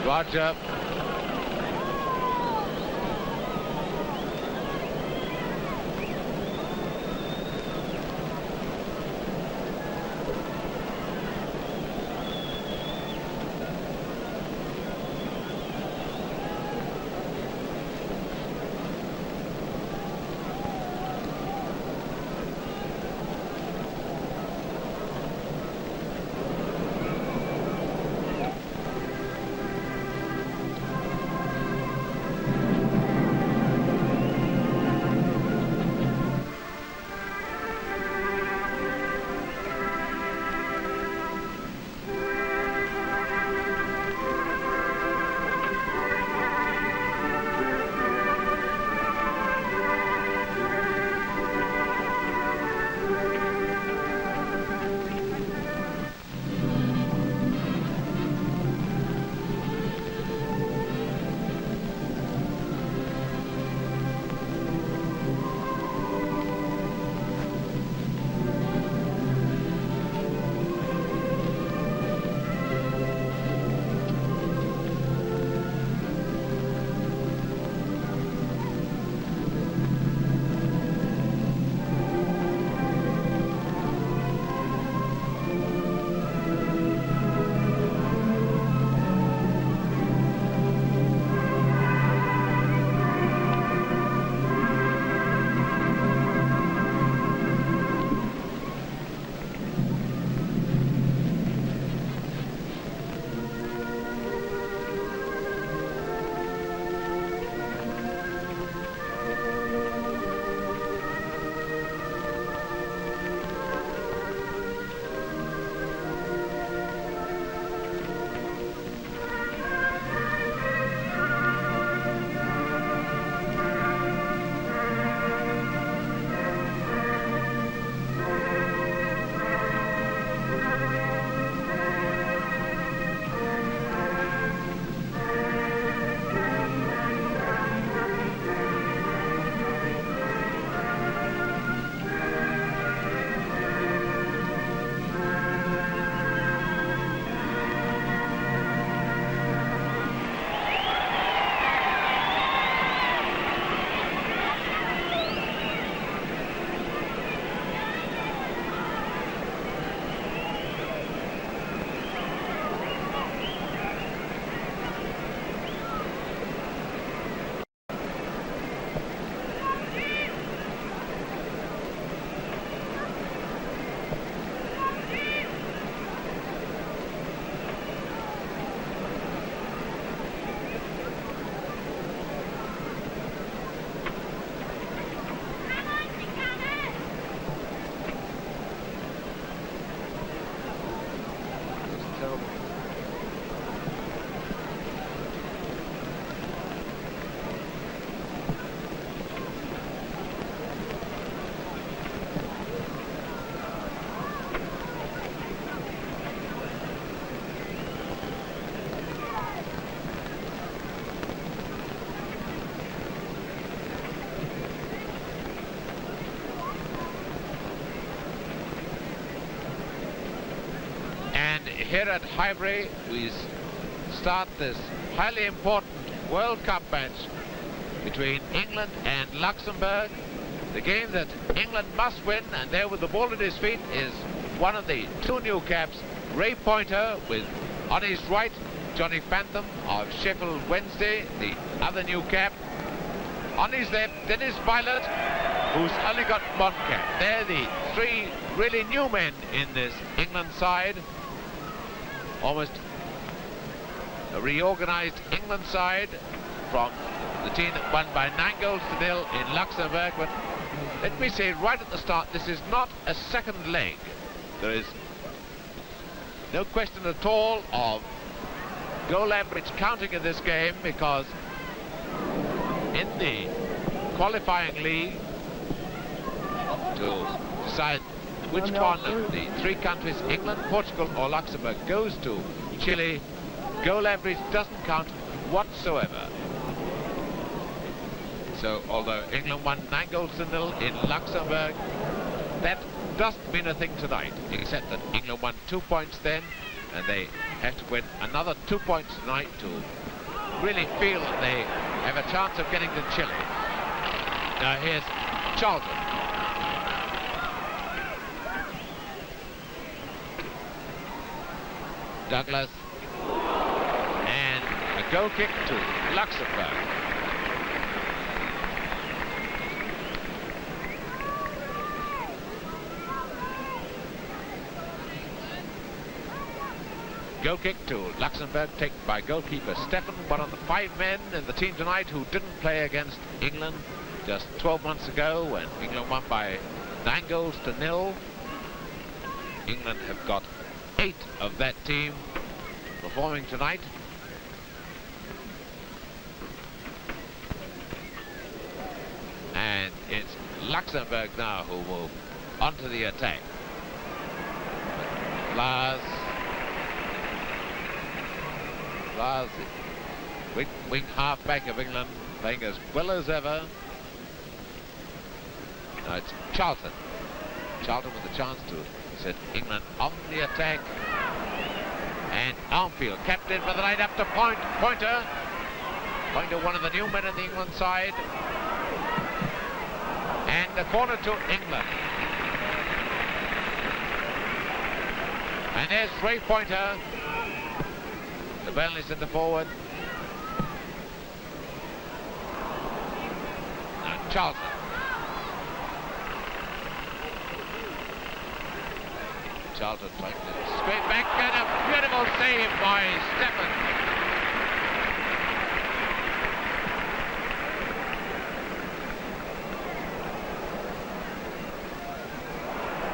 Roger. Here at Highbury, we start this highly important World Cup match between England and Luxembourg. The game that England must win, and there with the ball at his feet is one of the two new caps, Ray Pointer, with on his right Johnny Phantom of Sheffield Wednesday, the other new cap. On his left, Dennis Violet, who's only got one cap. They're the three really new men in this England side. Almost a reorganized England side from the team that won by 9-0 in Luxembourg. But let me say right at the start, this is not a second leg. There is no question at all of goal average counting in this game, because in the qualifying league to decide which one of the three countries, England, Portugal or Luxembourg, goes to Chile, goal average doesn't count whatsoever. So although England won 9-0 in Luxembourg, that doesn't mean a thing tonight, except that England won 2 points then and they have to win another 2 points tonight to really feel that they have a chance of getting to Chile. Now here's Charlton. Douglas, and a goal kick to Luxembourg. Goal kick to Luxembourg, taken by goalkeeper Stefan, one of the 5 men in the team tonight who didn't play against England just 12 months ago when England won by 9-0. England have got 8 of that team performing tonight. And it's Luxembourg now who move onto the attack. Flowers, wing half-back of England, playing as well as ever. Now it's Charlton. Charlton with a chance to set England on the attack. And Armfield, captain for the night, up to Pointer. Pointer, one of the new men in the England side. And the corner to England. And there's Ray Pointer. The Burnley centre forward. Now Charlton. Charlton trying to straight back, and a beautiful save by Stefan.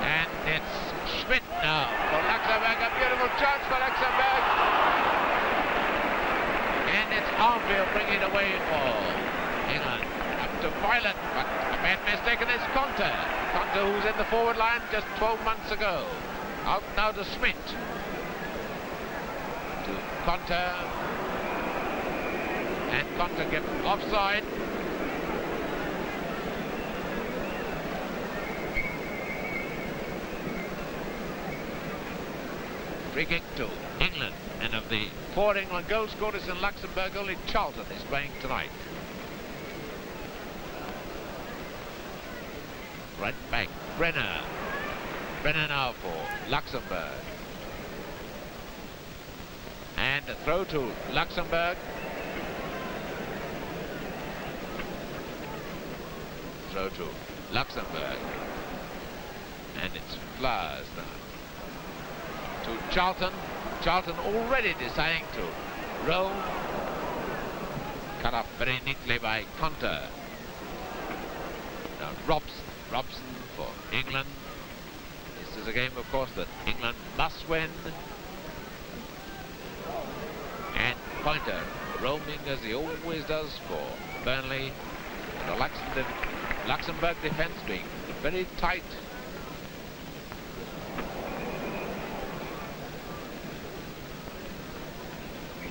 And it's Schmidt now for Luxembourg, a beautiful chance for Luxembourg. And it's Armfield bringing it away for England. Up to Violet, but a bad mistake, and it's Conte. Conte, who's in the forward line just 12 months ago. Out now to Schmidt. To Conte. And Conte gets offside. Free kick to England. And of the 4 England goal scorers in Luxembourg, only Charlton is playing tonight. Right back, Brenner. Brenner now for Luxembourg. And a throw to Luxembourg. Throw to Luxembourg. And it's Flowers now. To Charlton. Charlton already deciding to roll. Cut up very neatly by Conte. Now Robson for England. This is a game, of course, that England must win. And Pointer roaming as he always does for Burnley. The Luxembourg defence being very tight.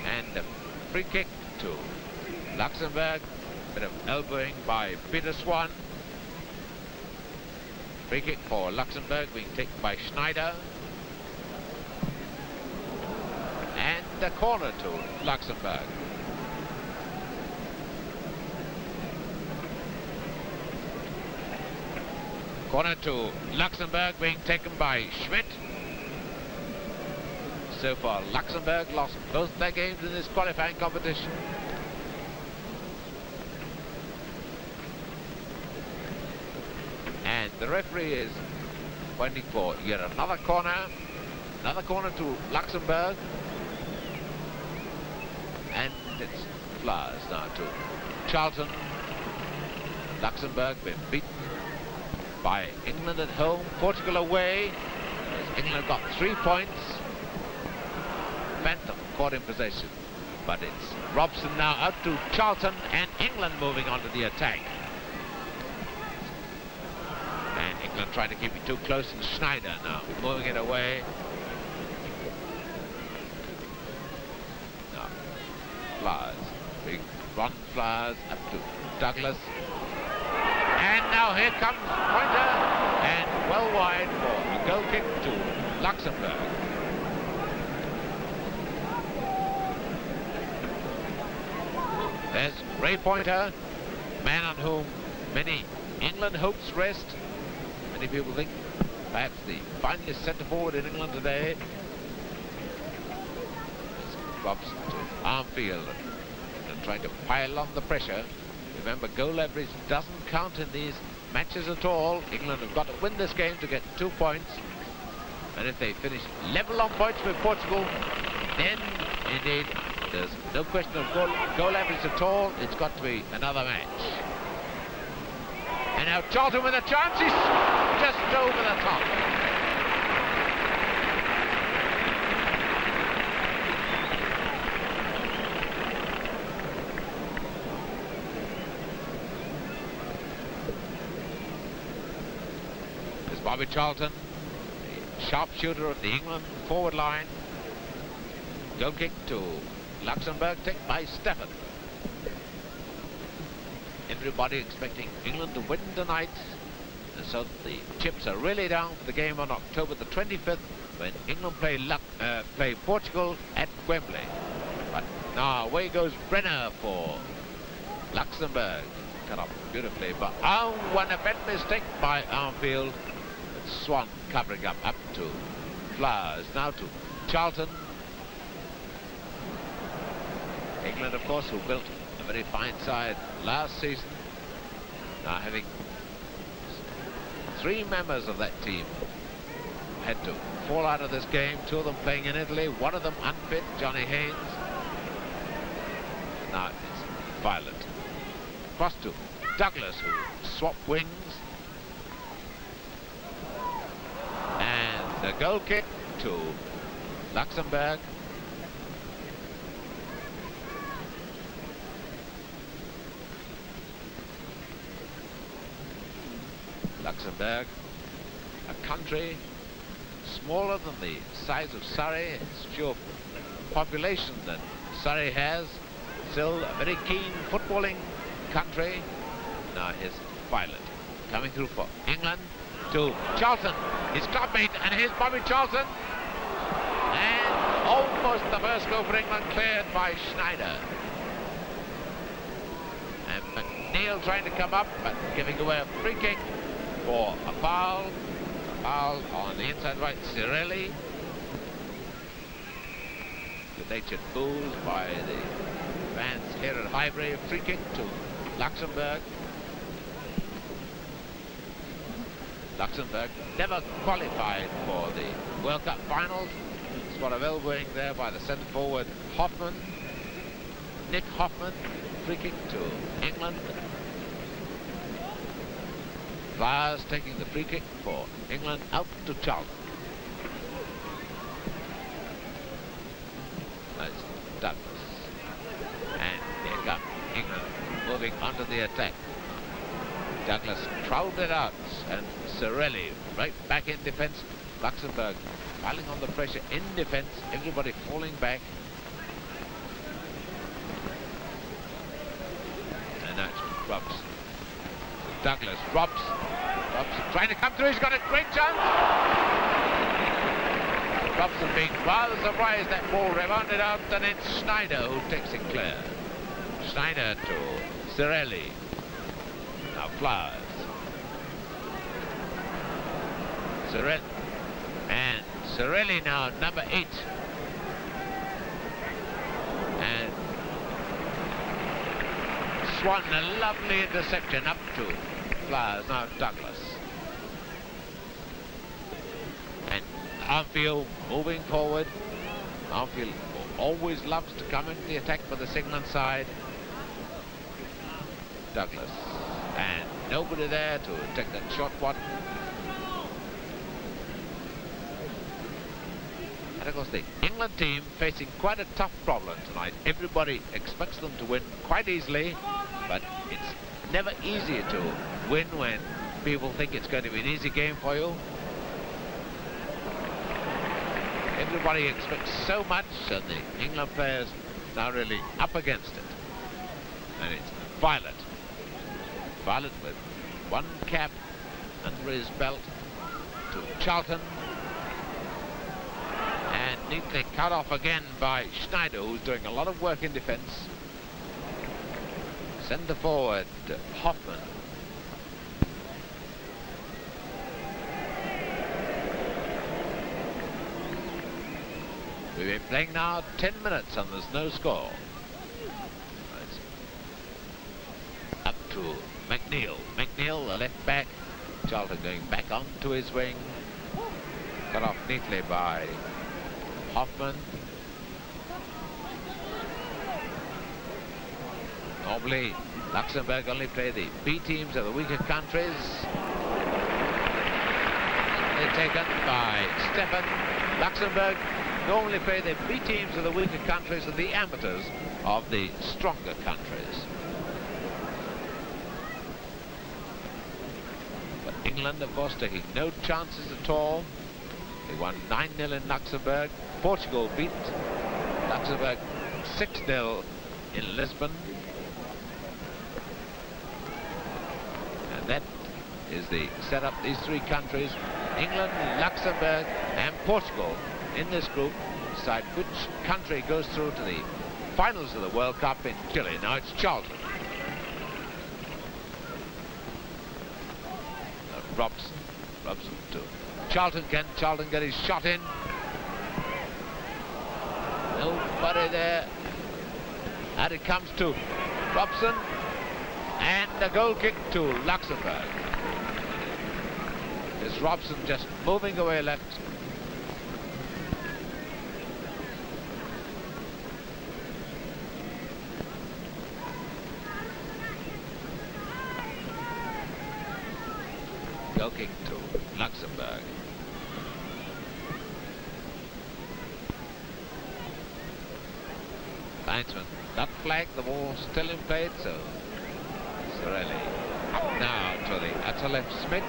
And a free kick to Luxembourg. Bit of elbowing by Peter Swan. Free kick for Luxembourg being taken by Schneider. And the corner to Luxembourg. Corner to Luxembourg being taken by Schmidt. So far, Luxembourg lost both their games in this qualifying competition. And the referee is pointing for yet another corner to Luxembourg. And it's Flowers now to Charlton. Luxembourg been beaten by England at home, Portugal away. England got 3 points. Bentham caught in possession, but it's Robson now out to Charlton, and England moving on to the attack. And England trying to keep it too close, and Schneider now moving it away. Now, Flowers, big Ron Flowers up to Douglas. And now here comes Pointer, and well wide for a goal kick to Luxembourg. Ray Pointer, man on whom many England hopes rest. Many people think perhaps the finest centre forward in England today. Drops to Armfield and trying to pile on the pressure. Remember, goal average doesn't count in these matches at all. England have got to win this game to get 2 points. And if they finish level on points with Portugal, then indeed there's no question of goal average at all. It's got to be another match. And now Charlton with a chance. He's just over the top. There's Bobby Charlton, the sharpshooter of the England forward line. Goal kick to Luxembourg, taken by Stafford. Everybody expecting England to win tonight, and so the chips are really down for the game on October the 25th when England play Portugal at Wembley. But now away goes Brenner for Luxembourg. Cut off beautifully, but one a bad mistake by Armfield. Swan covering up to Flowers, now to Charlton. England, of course, who built a very fine side last season, now having 3 members of that team had to fall out of this game. 2 of them playing in Italy, 1 of them unfit, Johnny Haynes. Now it's Violet. Cross to Douglas, who swapped wings. And the goal kick to Luxembourg. Luxembourg, a country smaller than the size of Surrey. It's fewer population than Surrey has. Still a very keen footballing country. Now here's Violet coming through for England to Charlton, his clubmate, and here's Bobby Charlton. And almost the first goal for England cleared by Schneider. And McNeil trying to come up, but giving away a free kick for a foul. A foul on the inside right, Cirelli. Good-natured boos by the fans here at Highbury. Free kick to Luxembourg. Luxembourg never qualified for the World Cup finals. Spot of elbowing there by the centre forward Hoffman. Nick Hoffman. Free kick to England. Flowers taking the free kick for England out to Charlton. That's Douglas. And here comes England moving onto the attack. Douglas troweled it out, and Cirelli right back in defence. Luxembourg piling on the pressure in defence, everybody falling back. And that's Robs. Douglas, Robs trying to come through, he's got a great chance. Robson being rather surprised that ball rebounded out, and it's Schneider who takes it clear. Schneider to Cirelli. Now Flowers. And Cirelli now, number 8. And Swan, a lovely interception up to Flowers. Now Douglas. And Armfield moving forward. Armfield always loves to come into the attack for the England side. Douglas. And nobody there to take that shot one. And of course the England team facing quite a tough problem tonight. Everybody expects them to win quite easily, but it's never easy to win when people think it's going to be an easy game for you. Everybody expects so much, and the England players now really up against it. And it's Violet. Violet with one cap under his belt to Charlton. And neatly cut off again by Schneider, who's doing a lot of work in defence. Centre forward, Hoffman. We've been playing now 10 minutes and there's no score. Right. Up to McNeil. McNeil, the left back. Charlton going back onto his wing. Cut off neatly by Hoffman. Normally, Luxembourg only play the B teams of the weaker countries. They're taken by Stefan. Luxembourg normally play the B teams of the weaker countries and the amateurs of the stronger countries. But England, of course, taking no chances at all. They won 9-0 in Luxembourg. Portugal beat Luxembourg 6-0 in Lisbon. And that is the setup. These three countries, England, Luxembourg and Portugal, in this group, decide which country goes through to the finals of the World Cup in Chile. Now it's Charlton. Robson to Charlton. Can Charlton get his shot in? Nobody there. And it comes to Robson. And a goal kick to Luxembourg. It's Robson just moving away left. Goal kick to Luxembourg. Linesman not flagged, the ball still in play, so Sorelli up now to the utter left Smith.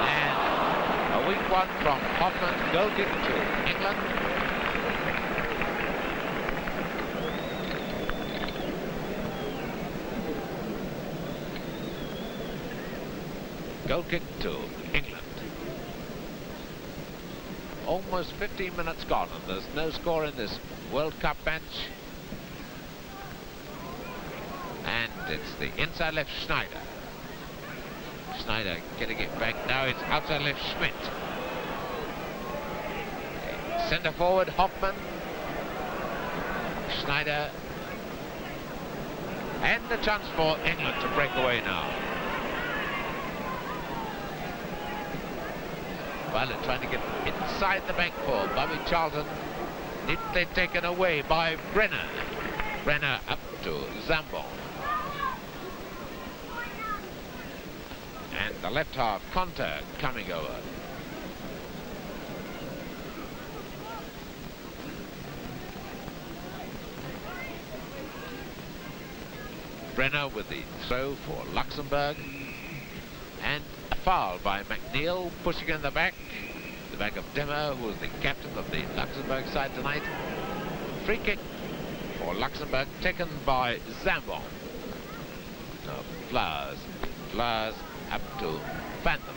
And a weak one from Hoffman. Goal kick to England. Goal kick to England. Almost 15 minutes gone and there's no score in this World Cup match. And it's the inside left Schneider. Schneider getting it back. Now it's outside left Schmidt. Centre forward Hoffman. Schneider. And a chance for England to break away now. Well, they're trying to get inside the back four. Bobby Charlton neatly taken away by Brenner. Brenner up to Zambon. And the left half, Conter, coming over. Brenner with the throw for Luxembourg. And a foul by McNeil, pushing in the back of Dimmer, who is the captain of the Luxembourg side tonight. Free kick for Luxembourg, taken by Zambon. Now Flowers up to Phantom.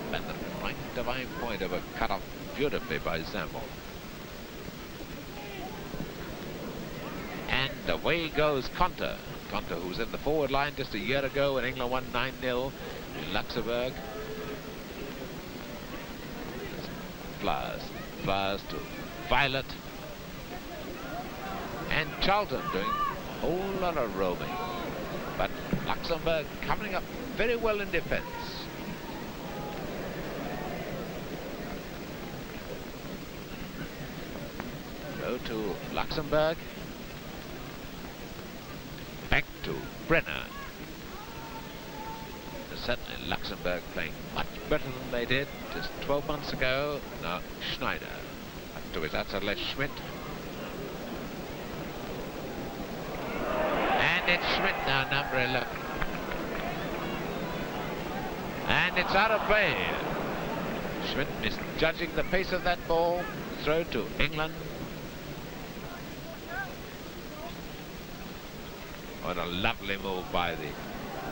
Phantom right divine point of a cut off beautifully by Zambon. And away goes Conter. Conter, who was in the forward line just a year ago when England won 9-0 in Luxembourg. Flowers to Violet. And Charlton doing a whole lot of roaming. But Luxembourg coming up very well in defence. Go to Luxembourg. Back to Brenner. Certainly Luxembourg playing much better than they did just 12 months ago. Now Schneider up to his outside left Schmidt. And it's Schmidt now, number 11. And it's out of play. Schmidt misjudging the pace of that ball. Throw to England. What a lovely move by the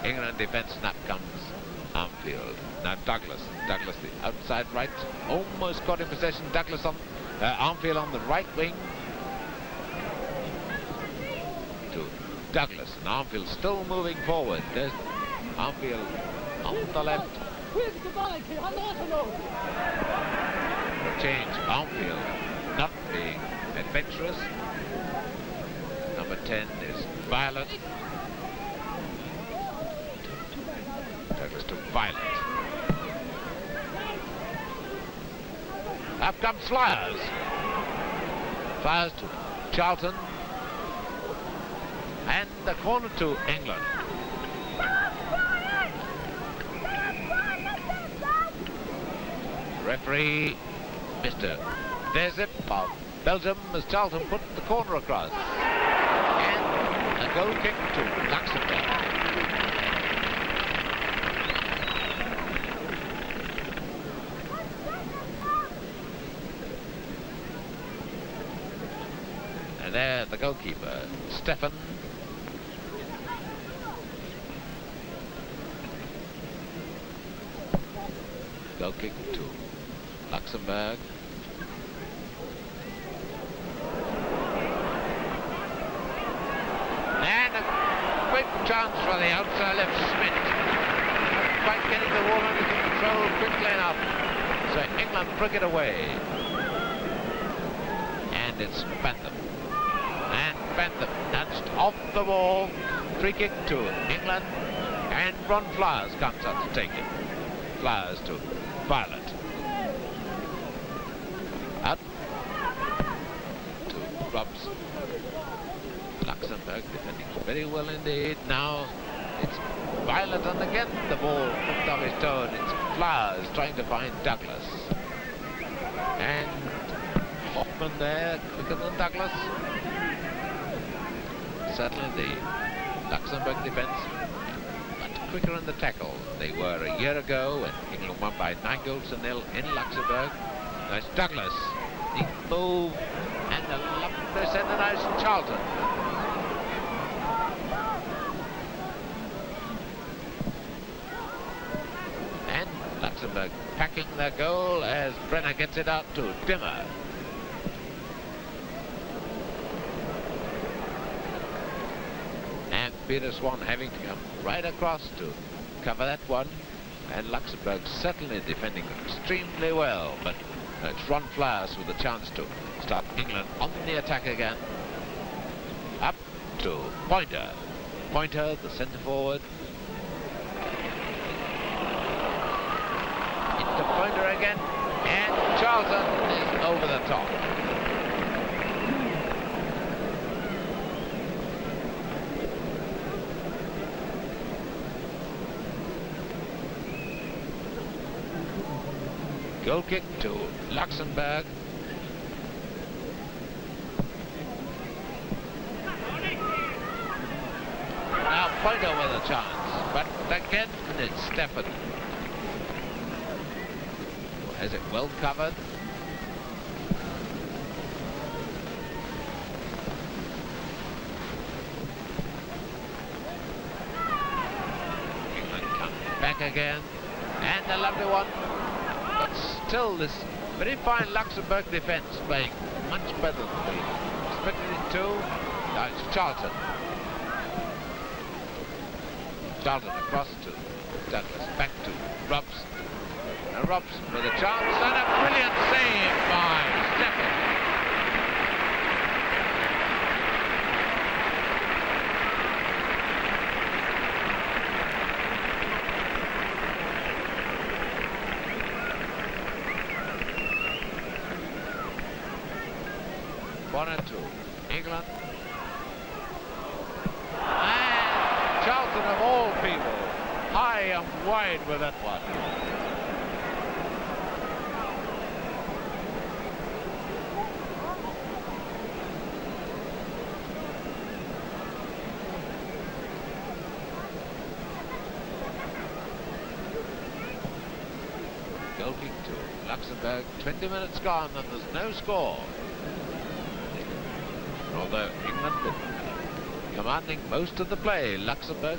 England defence. And up comes Armfield. Now Douglas the outside right, almost got in possession. Douglas on Armfield on the right wing to Douglas, and Armfield still moving forward. There's Armfield on the left. Change. Armfield not being adventurous. Number 10 is Violet. Douglas to Violet. Up comes Flyers. Flyers to Charlton. And the corner to England. Referee, Mr. Desip of Belgium, as Charlton put the corner across. And a goal kick to Luxembourg. And there the goalkeeper, Stefan. Goal kick to Luxembourg. And a quick chance for the outside left Smith. Quite getting the ball under control quickly enough. So England prick it away. And it's Bentham. And Bentham nudged off the ball. Free kick to England. And Ron Flyers comes up to take it. Flyers to Violet. Out to Robs. Luxembourg defending very well indeed. Now it's Violet, and again the ball hooked off his toe, and it's Flyers trying to find Douglas. And Hoffman there, quicker than Douglas. Certainly the Luxembourg defence quicker in the tackle. They were a year ago when England won by 9-0 in Luxembourg. Now it's Douglas. Neat move and a lovely centre nice Charlton. And Luxembourg packing their goal as Brenner gets it out to Dimmer. Peter Swan having to come right across to cover that one, and Luxembourg certainly defending extremely well, but it's Ron Flyers with a chance to start England on the attack again. Up to Pointer. Pointer, the centre forward. Into Pointer again, and Charlton is over the top. Goal kick to Luxembourg. Now Pointer with a chance, but again it's Stefan. Has it well covered. England comes back again, and a lovely one. But still this very fine Luxembourg defence playing much better than we expected it to. Now it's Charlton. Charlton across to Douglas, back to Robson. And Robson with a chance and a brilliant save by Stefan. One and two. England. And Charlton of all people, high and wide with that one. Goal kick to Luxembourg. 20 minutes gone and there's no score. Although England been commanding most of the play, Luxembourg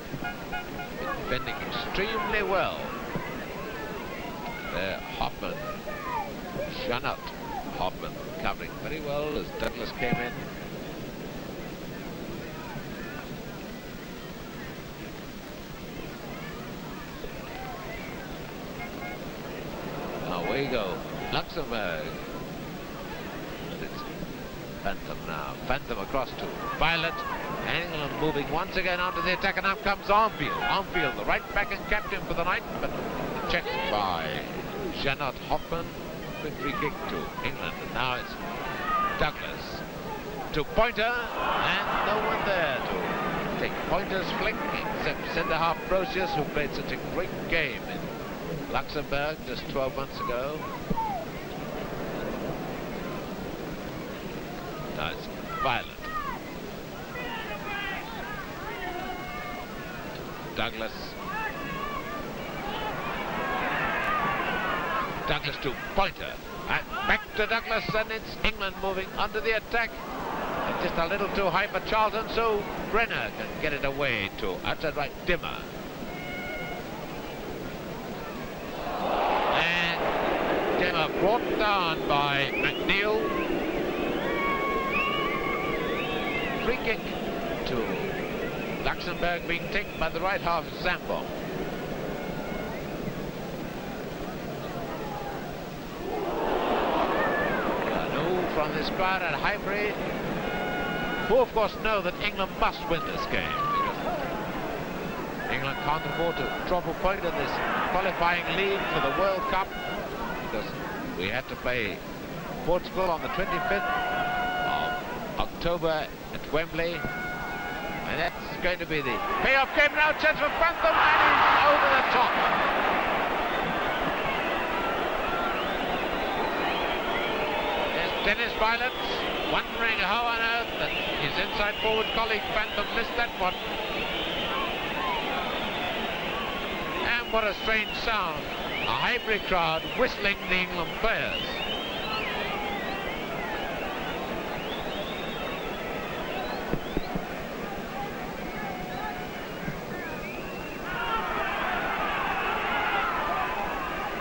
been defending extremely well. There, Hoffman, Janot, Hoffman covering very well as Douglas came in. Away you go, Luxembourg. It's Phantom now. Phantom across to Violet. England moving once again onto the attack, and now comes Armfield. Armfield, the right back and captain for the night, but checked by Janot Hoffman. Quick free kick to England, and now it's Douglas to Pointer, and no one there to take Pointer's flick except centre-half Brocius, who played such a great game in Luxembourg just 12 months ago. Now it's Violet. Douglas. Douglas to Pointer. And back to Douglas, and it's England moving onto the attack. And just a little too high for Charlton, so Brenner can get it away to outside right Dimmer. And Dimmer brought down by McNeil. Free kick to Luxembourg, being taken by the right half Zambon. From this crowd at Highbury, who of course know that England must win this game, because England can't afford to drop a point in this qualifying league for the World Cup, because we had to play Portugal on the 25th of October at Wembley, and that's going to be the payoff game. Now chance for Phantom, and he's over the top. Dennis Violet wondering how on earth that his inside forward colleague Phantom missed that one. And what a strange sound. A Highbury crowd whistling the England players.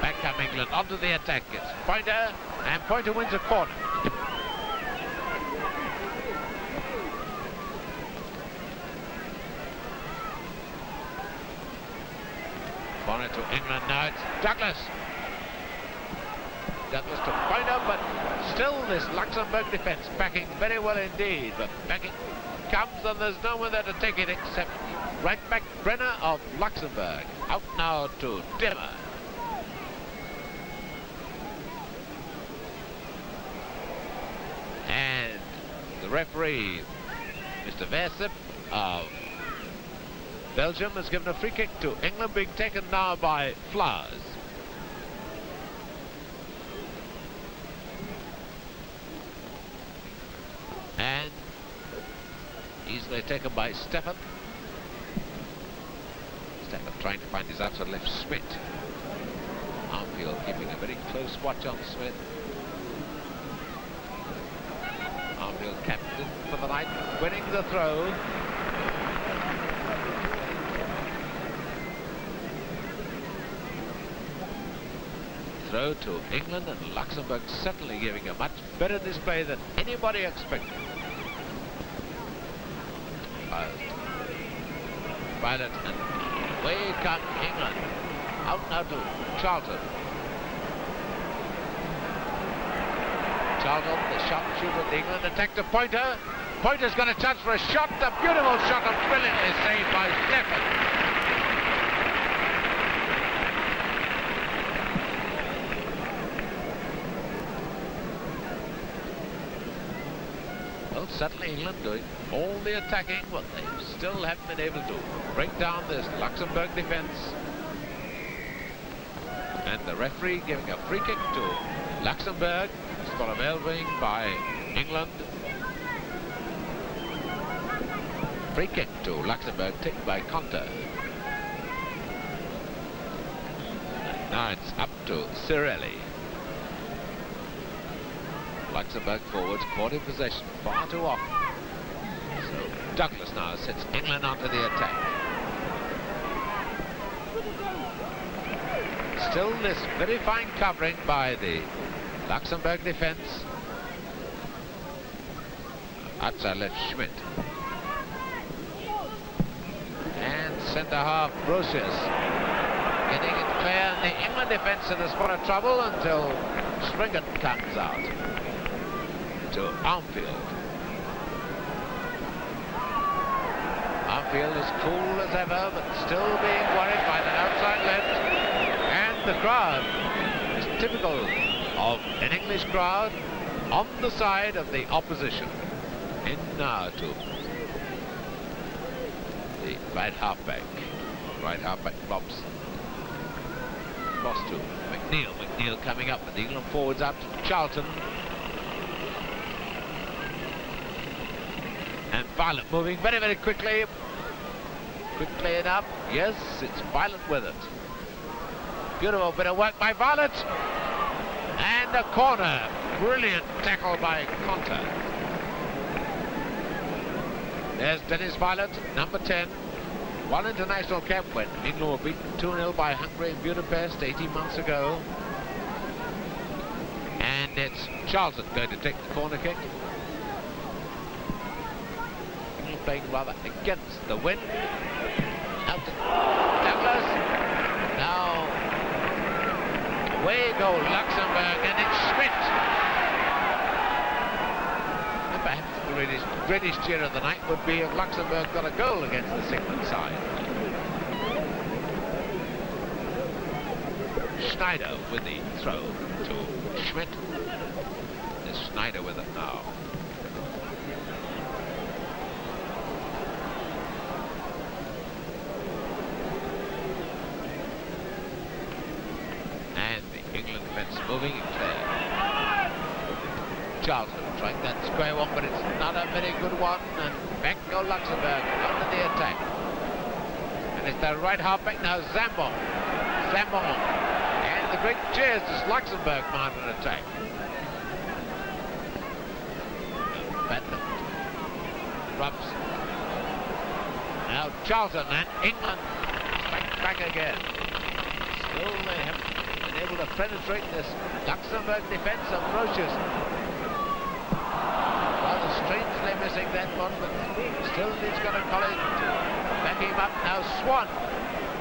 Back come England onto the attack. It's Pointer, and Pointer wins a corner. Corner to England now, it's Douglas. Douglas to Pointer, but still this Luxembourg defence backing very well indeed. But backing comes, and there's no one there to take it except right back Brenner of Luxembourg. Out now to Dimmer. And the referee, Mr. Versip of Belgium, has given a free kick to England, being taken now by Flowers. And easily taken by Stefan. Stefan trying to find his outside left Smith. Armfield keeping a very close watch on Smith. Armfield captain for the night, winning the throw. Throw to England, and Luxembourg certainly giving a much better display than anybody expected. Violet, and away come England. Out now to Charlton. Charlton, the sharpshooter of the England attack to Pointer. Pointer's got a chance for a shot, a beautiful shot, and brilliantly saved by Stefan. Well, suddenly England doing all the attacking, but they still haven't been able to break down this Luxembourg defence. And the referee giving a free kick to Luxembourg. It's got a elbowing by England. Free kick to Luxembourg, taken by Conter. And now it's up to Cirelli. Luxembourg forwards caught in possession far too often. So Douglas now sets England onto the attack. Still this very fine covering by the Luxembourg defense. Atzalet Schmidt. And centre half Brocious. Getting it clear. The England defence in a spot of trouble until Springen comes out to Armfield. Armfield is cool as ever, but still being worried by the outside left. And the crowd is typical of an English crowd on the side of the opposition. In now to the right halfback. Right halfback blobs. Cross to McNeil. McNeil coming up with the England forwards out to Charlton. And Violet moving very, very quickly. Quickly enough. Yes, it's Violet with it. Beautiful bit of work by Violet. And a corner. Brilliant tackle by Conter. There's Dennis Violet, number 10. One international cap when England were beaten 2-0 by Hungary in Budapest 18 months ago. And it's Charlton going to take the corner kick. England playing rather against the wind. Out to Douglas. Now, away go Luxembourg, and it's Schmidt. And perhaps the greatest cheer of the night would be if Luxembourg got a goal against this England side. Schneider with the throw to Schmidt. There's Schneider with it now. And the England defence moving and clear. Charlton trying that square one, but it's not a very good one. And back go Luxembourg under the attack. And it's the right halfback now, Zambon. Zambon. And the great cheers as Luxembourg mount an attack. Benton. Rubs. Now Charlton and England back again. Still they haven't been able to penetrate this Luxembourg defence of Brocious. Rather strangely missing that one, but still he's got a collar to back him up. Now Swan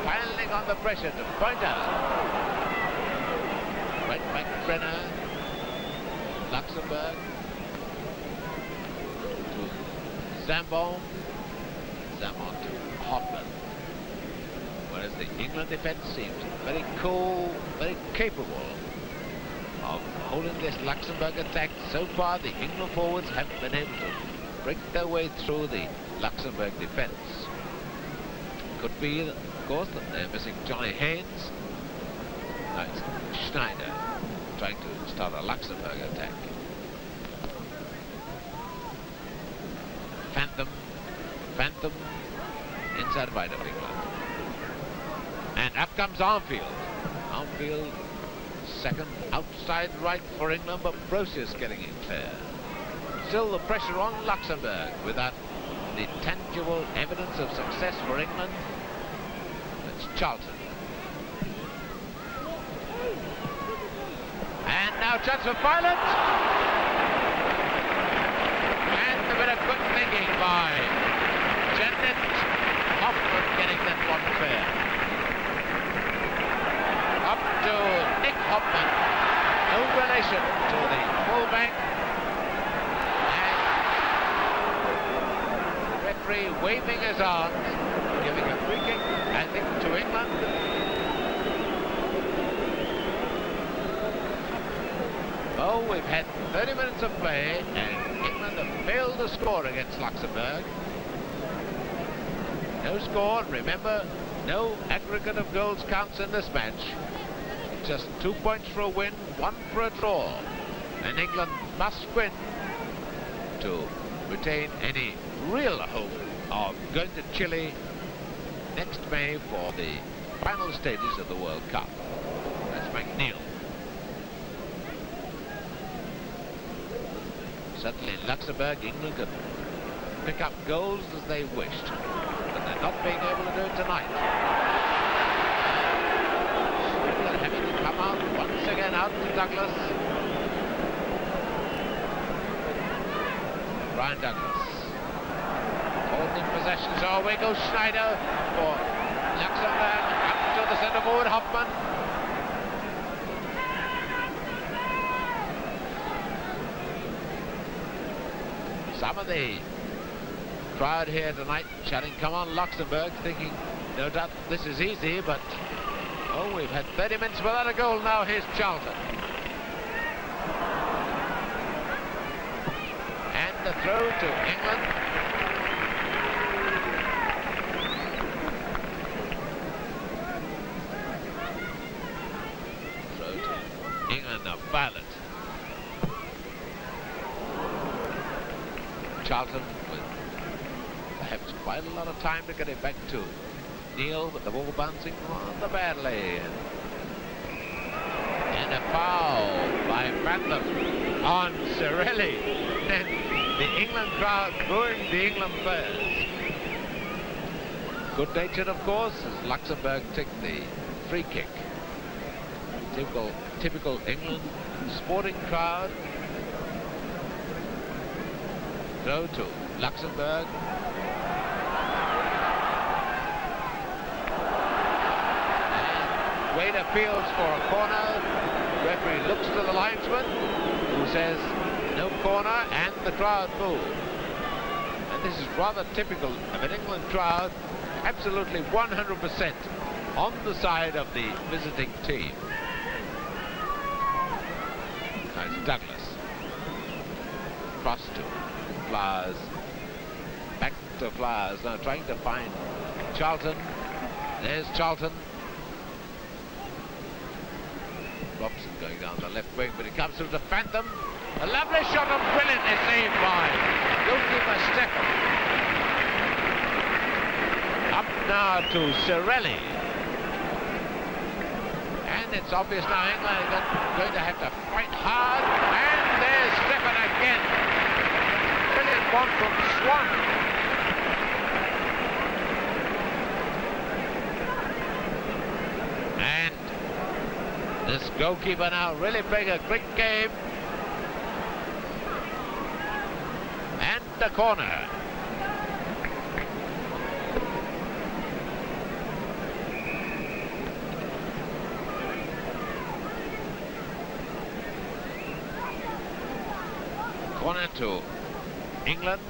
piling on the pressure to Pointer. Right back Brenner. Luxembourg. To Zambon. Zambon to Hoffman. Whereas the England defence seems very cool, very capable of holding this Luxembourg attack. So far, the England forwards haven't been able to break their way through the Luxembourg defence. Could be, of course, that they're missing Johnny Haynes. Now it's Schneider trying to start a Luxembourg attack. Phantom, inside right of England. And up comes Armfield. Armfield second outside right for England, but Brocious getting it clear. Still the pressure on Luxembourg without the tangible evidence of success for England. It's Charlton. And now chance for Violet. And a bit of good thinking by Janet Hoffman getting that one fair. Up to Nick Hoffman, no relation to the fullback, and the referee waving his arms, giving a free kick, I think, to England. Oh, we've had 30 minutes of play, and England have failed to score against Luxembourg. No score, remember, no aggregate of goals counts in this match. Just 2 points for a win, 1 for a draw. And England must win to retain any real hope of going to Chile next May for the final stages of the World Cup. That's McNeil. Certainly in Luxembourg, England could pick up goals as they wished, but they're not being able to do it tonight. Having to come out once again out to Douglas. Ryan Douglas. Holding possession, so away goes Schneider for Luxembourg. Up to the centre forward, Hoffman. Some of the crowd here tonight shouting, come on Luxembourg, thinking no doubt this is easy, but oh, we've had 30 minutes without a goal. Now here's Charlton. And the throw to England. Throw to England are violent. Charlton with perhaps quite a lot of time to get it back to Neil, but the ball bouncing rather badly. And a foul by Phantom on Cirelli. And the England crowd booing the England players. Good-natured, of course, as Luxembourg take the free kick. Typical England sporting crowd. Throw to Luxembourg. And Wade appeals for a corner. Referee looks to the linesman, who says no corner, and the crowd move. And this is rather typical of an England crowd, absolutely 100% on the side of the visiting team. Now it's Douglas. Cross to Flowers. Back to Flowers. Now trying to find Charlton. There's Charlton. Robson going down the left wing, but he comes through the Phantom. A lovely shot and brilliantly saved by goalkeeper Stefan. Up now to Cirelli. And it's obvious now England are going to have to fight hard. And there's Stefan again. Brilliant one from Swan. And this goalkeeper now really playing a great game. And the corner. Corner to England.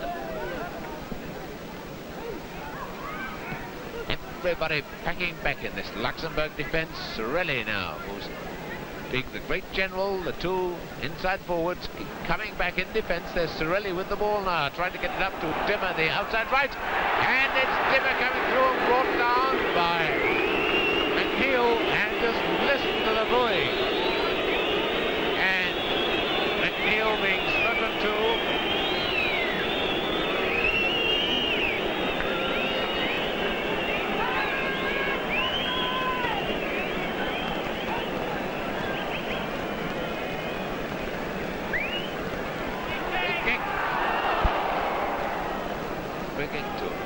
Everybody packing back in this Luxembourg defence. Cirelli now, who's being the great general. The two inside forwards keep coming back in defence. There's Cirelli with the ball now, trying to get it up to Dimmer, the outside right. And it's Dimmer coming through and brought down by McNeil. And just listen to the booing. And McNeil being spoken to.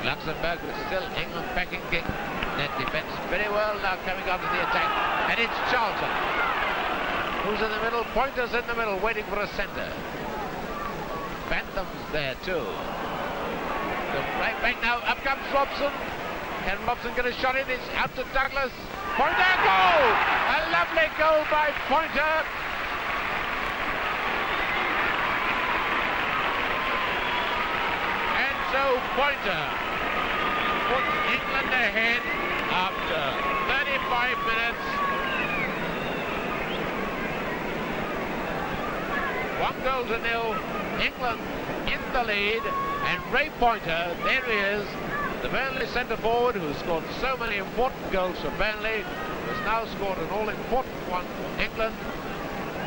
Luxembourg, but still England backing kick. Net defence very well now coming onto the attack. And it's Charlton, who's in the middle. Pointer's in the middle, waiting for a centre. Phantom's there too. So right back now, up comes Robson. Can Robson get a shot in? It's out to Douglas. Pointer, goal! A lovely goal by Pointer. And so Pointer puts England ahead after 35 minutes. 1-0. England in the lead, and Ray Pointer, there he is, the Burnley centre forward who scored so many important goals for Burnley, has now scored an all-important one for England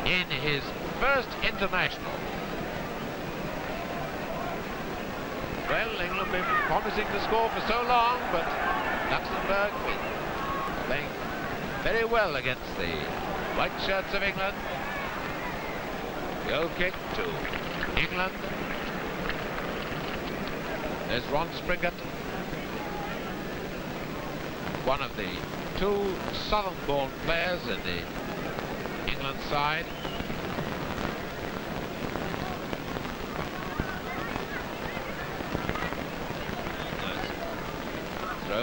in his first international. Well, England been promising to score for so long, but Luxembourg been playing very well against the white shirts of England. Goal kick to England. There's Ron Springett, one of the two Southern-born players in the England side.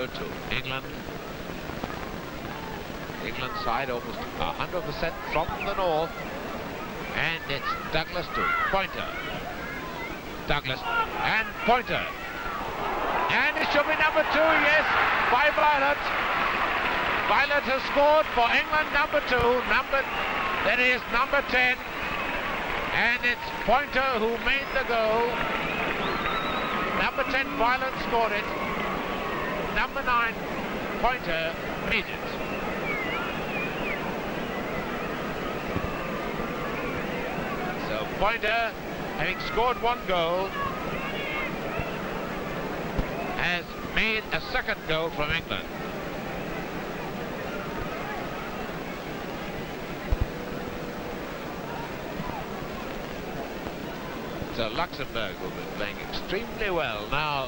go to England. England side almost 100% from the north. And it's Douglas to Pointer. Douglas and Pointer. And it should be number 2, yes, by Violet. Violet has scored for England, number 2. That is number 10. And it's Pointer who made the goal. Number 10, Violet scored it. Number 9, Pointer made it. So Pointer, having scored 1 goal, has made a 2nd goal from England. So Luxembourg will be playing extremely well. Now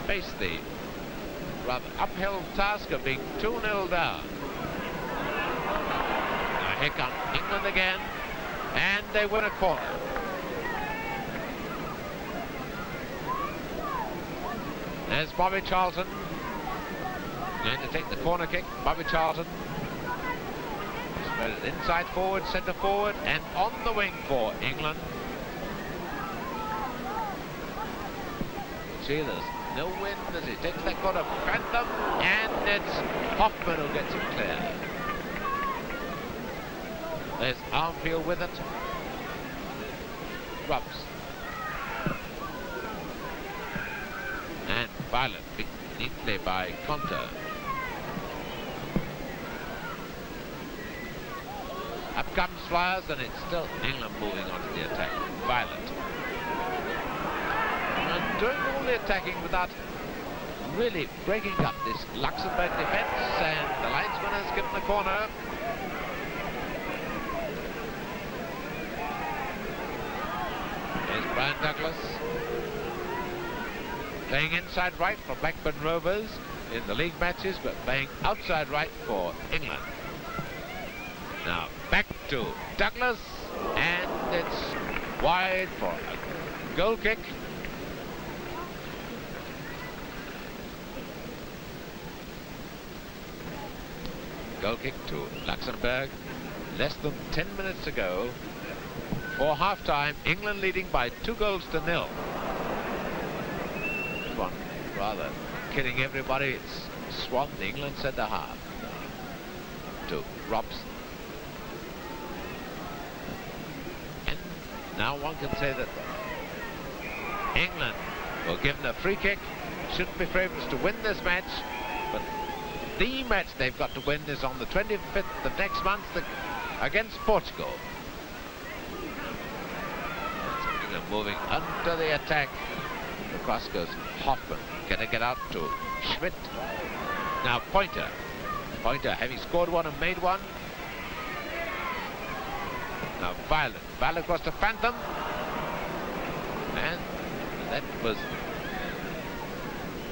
face the rather uphill task of being 2-0 down. Now here comes England again, and they win a corner. There's Bobby Charlton going to take the corner kick. Bobby Charlton spread it inside forward, centre forward, and on the wing for England. See, there's no wind as he takes that corner, Phantom, and it's Hoffman who gets it clear. There's Armfield with it. Rubs. And Violet beaten neatly by Conter. Up comes Flyers, and it's still England moving on to the attack. Violet. And doing all the attacking without really breaking up this Luxembourg defence, and the linesman has given the corner. There's Brian Douglas. Playing inside right for Blackburn Rovers in the league matches, but playing outside right for England. Now back to Douglas, and it's wide for a goal kick. Goal kick to Luxembourg. Less than 10 minutes to go. For half-time, England leading by 2-0. This one rather kidding everybody. It's Swan, the England centre-half. To Robson. And now one can say that England will give them a free kick. Shouldn't be favourites to win this match, but the match they've got to win is on the 25th of next month against Portugal. England moving under the attack. Across goes Hoffman. Can they get out to Schmidt? Now Pointer. Pointer having scored 1 and made 1. Now Violet. Violet across to Phantom. And that was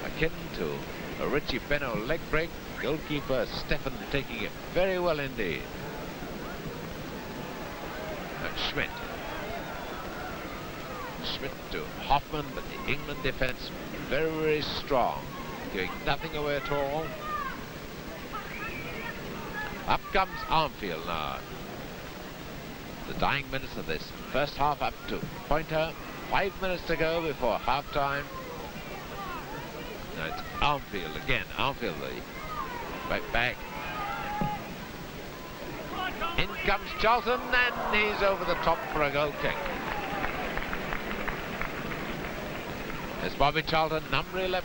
akin to a Richie Benno leg break. Goalkeeper Stefan taking it very well indeed. And Schmidt. Schmidt to Hoffman, but the England defence very, very strong, giving nothing away at all. Up comes Armfield now. The dying minutes of this first half up to Pointer. 5 minutes to go before half-time. Now it's Armfield again. Armfield, the right back. In comes Charlton, and he's over the top for a goal kick. There's Bobby Charlton, number 11.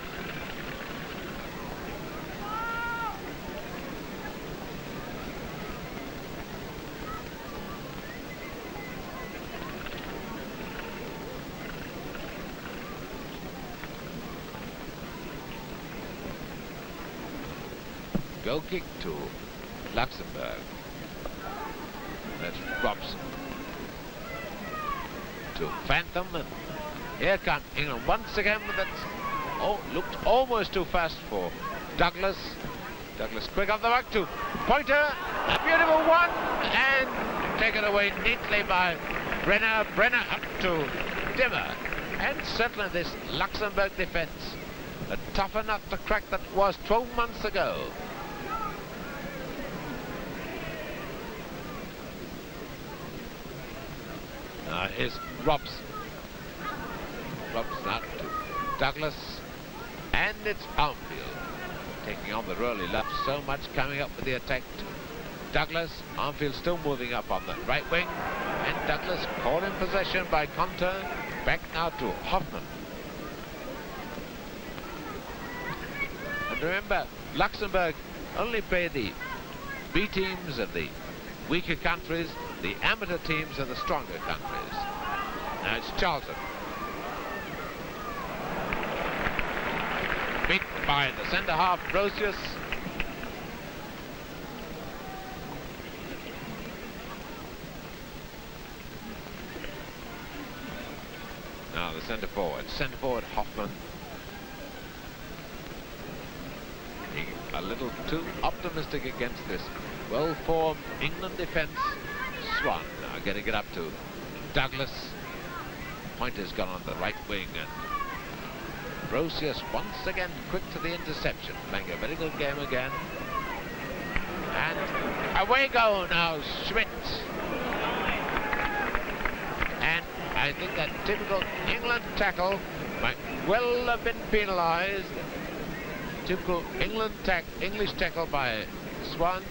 Goal kick to Luxembourg. That's Robson. To Phantom, and here comes England once again with that. Oh, looked almost too fast for Douglas. Douglas quick up the back to Pointer. A beautiful one, and taken away neatly by Brenner. Brenner up to Dimmer. And certainly this Luxembourg defence a tougher nut to crack than it was 12 months ago. Here's Robson. Robson out to Douglas, and it's Armfield taking on the role he loves so much, coming up with the attack to Douglas. Armfield still moving up on the right wing, and Douglas caught in possession by Conte. Back now to Hoffman. And remember, Luxembourg only play the B teams of the weaker countries, the amateur teams of the stronger countries. Now it's Charlton. Beaten by the centre half, Brosius. Now the centre forward Hoffman. Being a little too optimistic against this well-formed England defence. Swan now getting it up to Douglas. Pointer's gone on the right wing, and Brosius once again quick to the interception, playing a very good game again. And away go now Schmidt. And I think that typical England tackle might well have been penalised. Typical English tackle by Swan.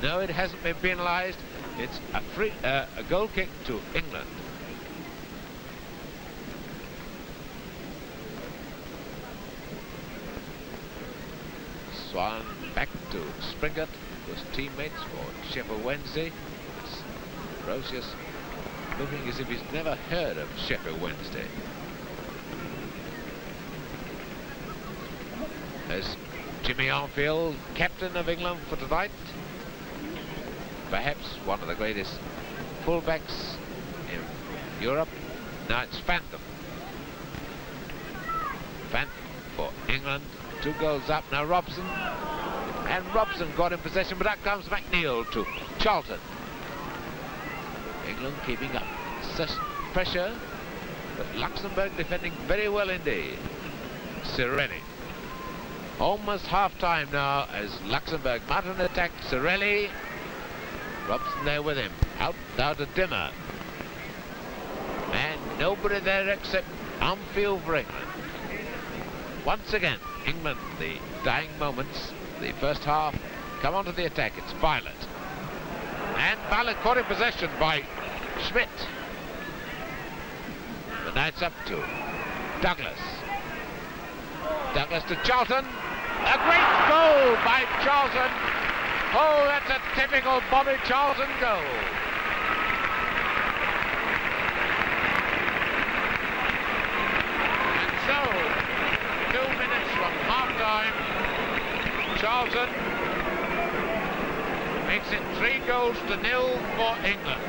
No, it hasn't been penalised. It's a goal kick to England. Swan back to Springett, whose teammates for Sheffield Wednesday. It's Brosius looking as if he's never heard of Sheffield Wednesday. There's Jimmy Armfield, captain of England for tonight. Perhaps one of the greatest fullbacks in Europe. Now it's Phantom. Phantom for England. 2 goals up. Now Robson. And Robson got in possession, but up comes McNeil to Charlton. England keeping up pressure, but Luxembourg defending very well indeed. Cirelli. Almost half-time now as Luxembourg mount an attack. Cirelli. Robson there with him. Out now to Dimmer. And nobody there except Armfield for England. Once again, England, the dying moments, the first half, come onto the attack. It's Violet. And Violet caught in possession by Schmidt. But now it's up to Douglas. Douglas to Charlton. A great goal by Charlton. Oh, that's a typical Bobby Charlton goal. And so, 2 minutes from half-time, Charlton makes it 3-0 for England.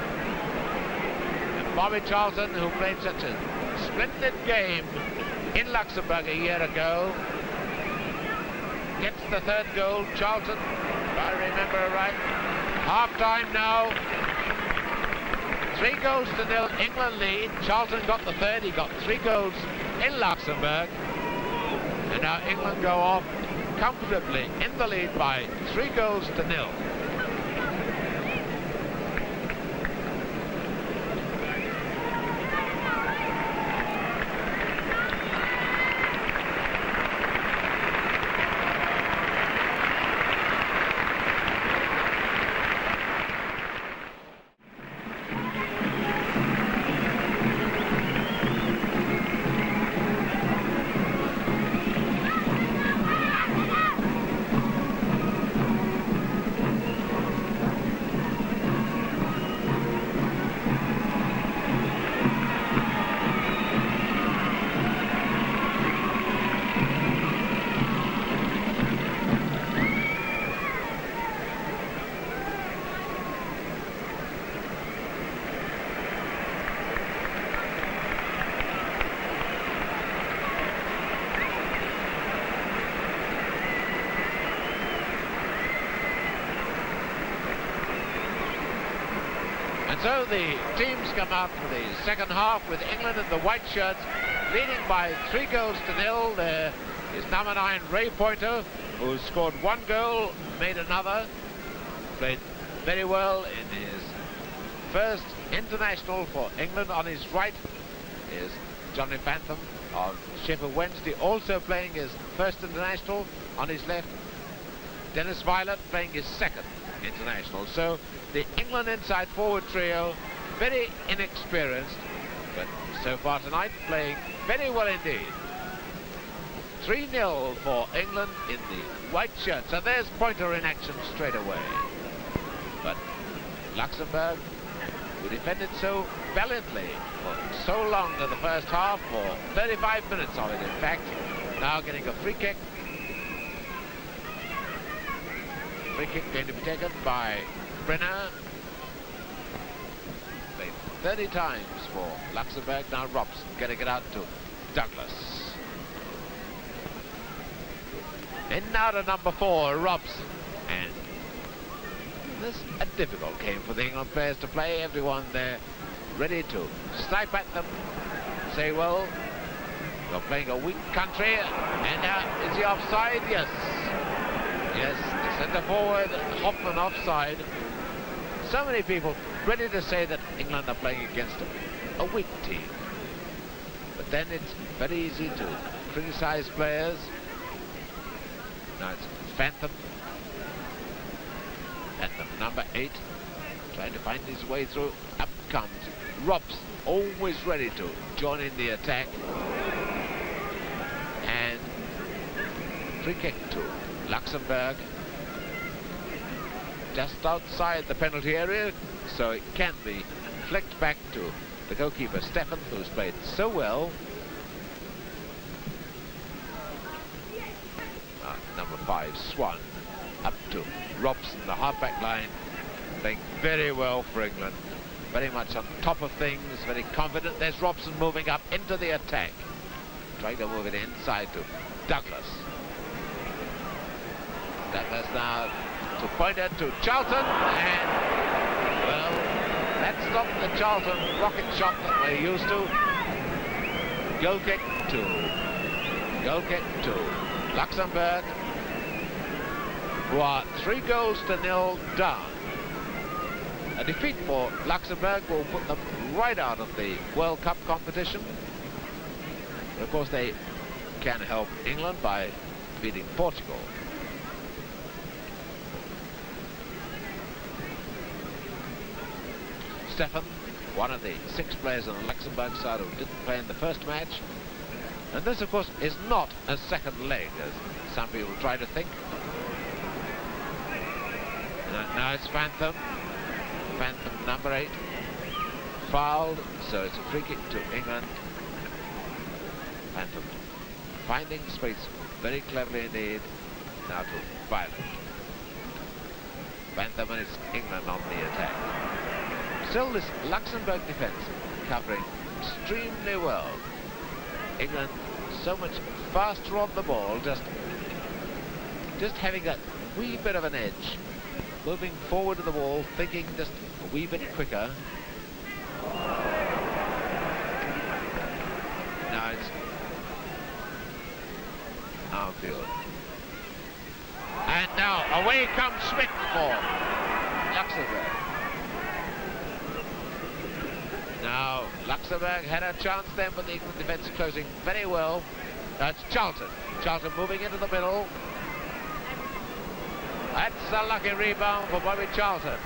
And Bobby Charlton, who played such a splendid game in Luxembourg a year ago, gets the 3rd goal. Charlton, if I remember right, half-time now. 3-0. England lead. Charlton got the 3rd. He got 3 goals in Luxembourg. And now England go off comfortably in the lead by 3-0. So the teams come out for the second half with England in the white shirts leading by 3-0. There is number 9, Ray Pointer, who scored 1 goal, made another, played very well in his first international for England. On his right is Johnny Fantham of Sheffield Wednesday, also playing his first international. On his left, Dennis Violet playing his second international. So the England inside forward trio, very inexperienced, but so far tonight playing very well indeed. 3-0 for England in the white shirt. So there's Pointer in action straight away. But Luxembourg, who defended so valiantly for so long in the first half, for 35 minutes of it in fact, now getting a free kick. Free kick going to be taken by Brenner. Played 30 times for Luxembourg. Now Robson getting it out to Douglas. In now to number 4, Robson. And this is a difficult game for the England players to play. Everyone there ready to snipe at them. Say, well, you're playing a weak country. And now, is he offside? Yes. Yes, the centre forward, Hoffman offside. So many people ready to say that England are playing against a weak team. But then it's very easy to criticise players. Now it's Fantham. Fantham, number 8, trying to find his way through. Up comes Robson, always ready to join in the attack. And free kick to Luxembourg. Just outside the penalty area, so it can be flicked back to the goalkeeper Stefan, who's played so well. Number 5, Swan, up to Robson, the half-back line, playing very well for England, very much on top of things, very confident. There's Robson moving up into the attack, trying to move it inside to Douglas. Douglas now to Pointer, to Charlton, and, well, that's not the Charlton rocket shot that we're used to. Goal kick to Luxembourg, who are 3-0 down. A defeat for Luxembourg will put them right out of the World Cup competition. But of course they can help England by beating Portugal. Stefan, one of the 6 players on the Luxembourg side who didn't play in the first match. And this, of course, is not a second leg, as some people try to think. Now it's Fantham. Fantham, number 8. Fouled, so it's a free kick to England. Fantham finding space very cleverly indeed. Now to Violet. Fantham, and it's England on the attack. Still, this Luxembourg defence covering extremely well. England so much faster on the ball, just having that wee bit of an edge, moving forward to the ball, thinking just a wee bit quicker. Now it's outfield. And now away comes Schmidt for Luxembourg. Now, Luxembourg had a chance then, but the England defence closing very well. That's Charlton. Charlton moving into the middle. That's a lucky rebound for Bobby Charlton.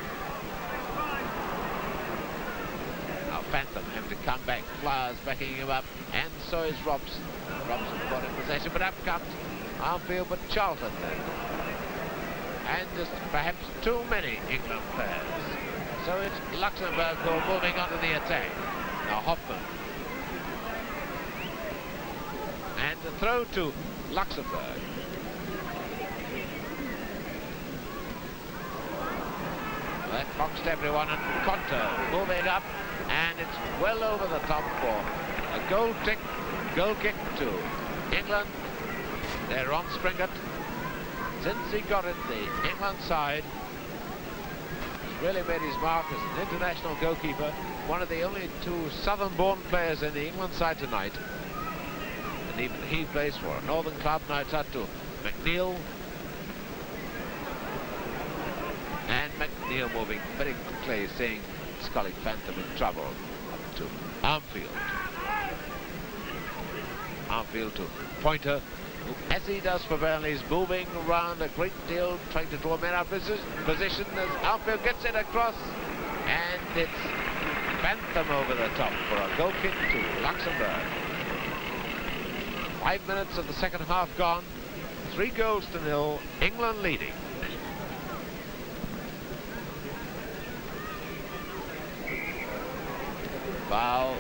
Now, Fantham having to come back. Flowers backing him up, and so is Robson. Robson got in possession, but up comes outfield, but Charlton then. And just perhaps too many England players. So it's Luxembourg who are moving onto the attack. Now Hoffman. And the throw to Luxembourg. That boxed everyone, and Conter moving up, and it's well over the top for a goal kick to England. They're Ron Springett. Since he got it, the England side really made his mark as an international goalkeeper, one of the only 2 southern-born players in the England side tonight. And even he plays for a northern club. Now it's out to McNeil. And McNeil moving very quickly, seeing his colleague Phantom in trouble. Up to Armfield. Armfield to Pointer, who, as he does for Burnley, is moving around a great deal, trying to draw men out of position as Armfield gets it across. And it's Phantom over the top for a goal kick to Luxembourg. 5 minutes of the second half gone. 3-0, England leading. Foul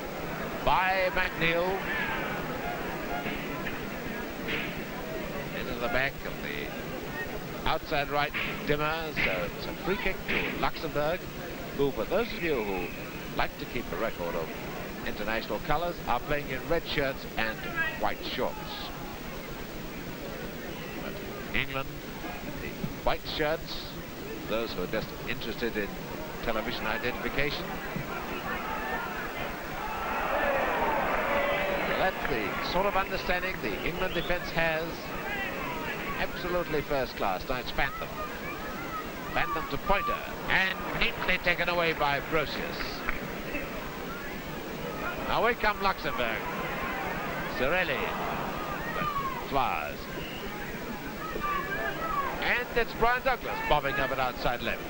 by McNeil. Into the back of the outside right Dimmer. So it's a free kick to Luxembourg, who, for those of you who like to keep a record of international colours, are playing in red shirts and white shorts. But England, the white shirts, those who are just interested in television identification. That's the sort of understanding the England defence has. Absolutely first class. Now it's Phantom. Phantom to Pointer, and neatly taken away by Brocius. Away come Luxembourg. Sorelli. Flowers. And it's Brian Douglas bobbing up at outside left.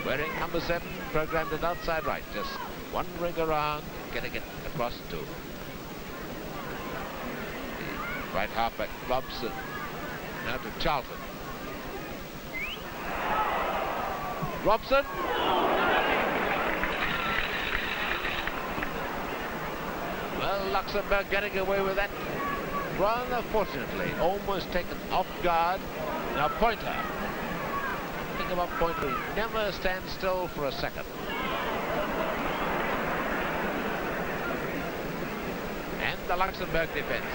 Wearing number 7, programmed at outside right. Just one ring around, getting it across to the right halfback Robson. Now to Charlton. Robson. Well, Luxembourg getting away with that rather fortunately. Almost taken off guard. Now Pointer. Think about Pointer. He never stands still for a second. And the Luxembourg defence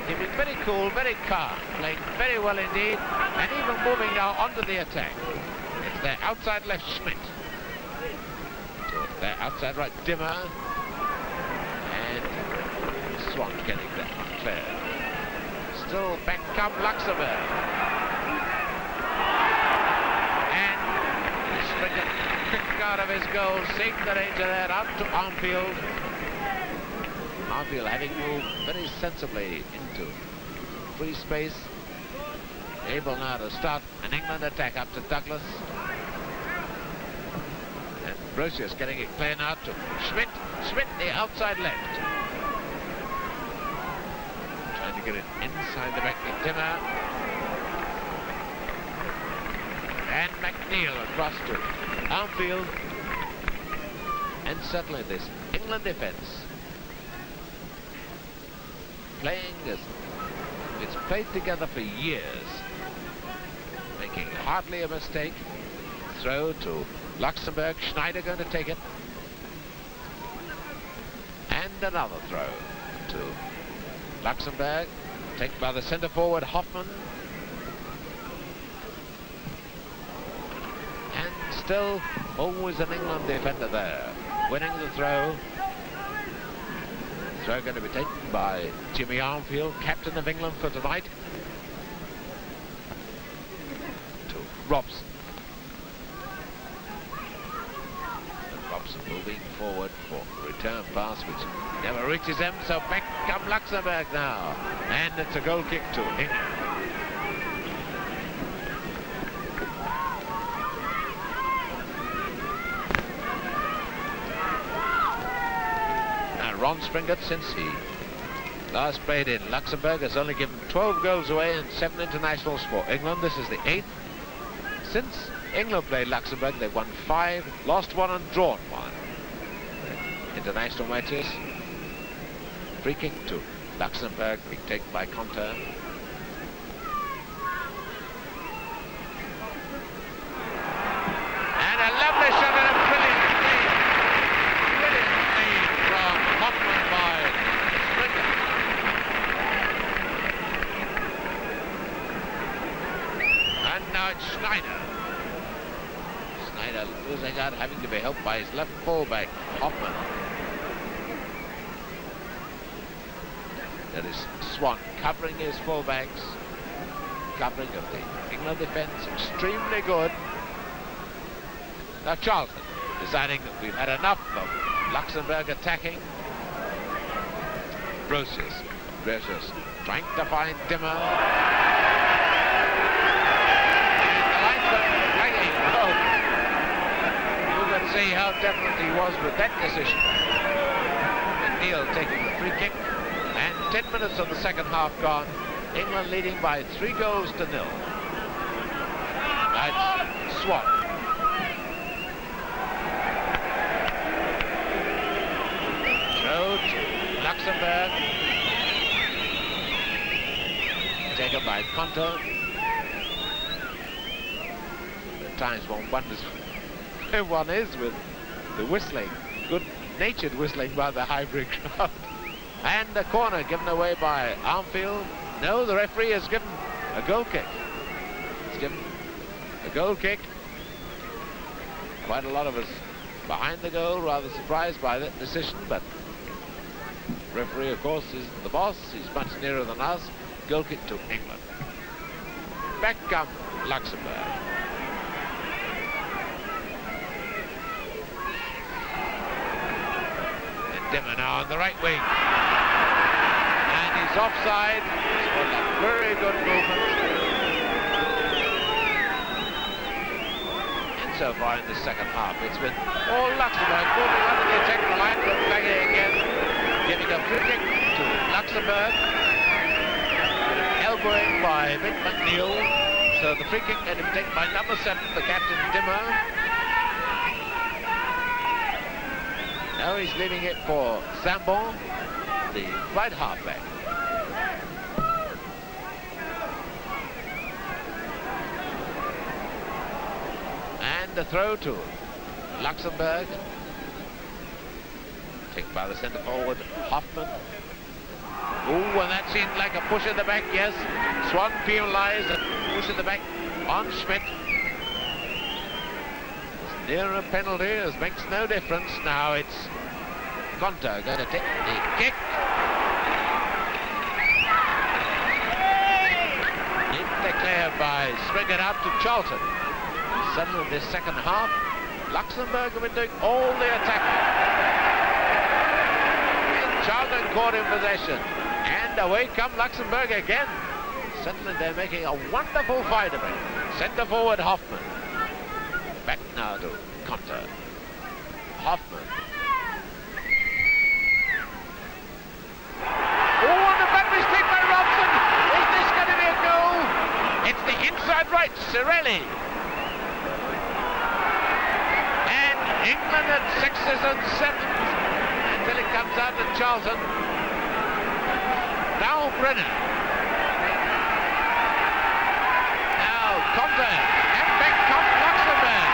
keeping very cool, very calm, playing very well indeed, and even moving now onto the attack. It's their outside left Schmidt. To their outside right Dimmer. And Swan getting that one cleared. Still back come Luxembourg. And Stricker kicked out of his goal, seeing the danger there, out to Armfield. Armfield having moved very sensibly into free space. Able now to start an England attack up to Douglas. And Brocius getting it clear now to Schmidt. Schmidt, the outside left. Trying to get it inside the back of Dimmer. And McNeil across to Armfield. And certainly this England defence playing as it's played together for years, making hardly a mistake. Throw to Luxembourg. Schneider going to take it. And another throw to Luxembourg, taken by the centre forward Hoffman. And still always an England defender there, winning the throw. Throw going to be taken by Jimmy Armfield, captain of England for tonight. To Robson. And Robson moving forward for a return pass which never reaches him, so back come Luxembourg now. And it's a goal kick to England. Ron Springett, since he last played in Luxembourg, has only given 12 goals away and 7 internationals for England. This is the 8th. Since England played Luxembourg, they've won 5, lost 1 and drawn 1. International matches. Free kick to Luxembourg, being taken by Conter. And a lovely shot and a brilliant Hoffman by Springer. And now it's Schneider. Schneider losing out, having to be helped by his left fullback, Hoffman. There is Swan covering his fullbacks. Covering of the England defence extremely good. Now Charlton deciding that we've had enough of Luxembourg attacking. Brocious trying to find Dimmer. And the linesman flagging. Oh, you can see how definite he was with that decision. McNeil taking the free kick, and 10 minutes of the second half gone. England leading by 3 goals to 0. That's Swan. Throw to Luxembourg. Taken by Conte. At times one wonders where one is with the whistling. Good-natured whistling by the Highbury crowd. And a corner given away by Armfield. No, the referee has given a goal kick. He's given a goal kick. Quite a lot of us behind the goal, rather surprised by that decision, but referee, of course, is the boss. He's much nearer than us. Goal kick to England. Back come Luxembourg. And Dimmer now on the right wing. And he's offside. It's a very good movement. And so far in the second half, it's been all Luxembourg moving under the attack line, but flagging again, giving a free kick to Luxembourg. Elbowing by Mick McNeil. So the free kick had been taken by number 7, the captain Dimmer. Now he's leaving it for Zambon, the right halfback. And the throw to Luxembourg. Taken by the centre forward, Hoffman. Ooh, and that seemed like a push in the back, yes. Swan penalised and push in the back on Schmidt. It's near a penalty, it makes no difference. Now it's Conte going to take the kick. Declared by Springer out to Charlton. Suddenly this second half, Luxembourg have been doing all the attacking. And Charlton caught in possession. And away come Luxembourg again. Suddenly they're making a wonderful fight of it. Centre forward Hoffman. Back now to Conte. Hoffman. Oh, and the battery's kicked by Robson. Is this going to be a goal? It's the inside right, Cirelli. And England at 6s and 7s until it comes out to Charlton. Now Brennan. Now Conte. And back comes Luxembourg.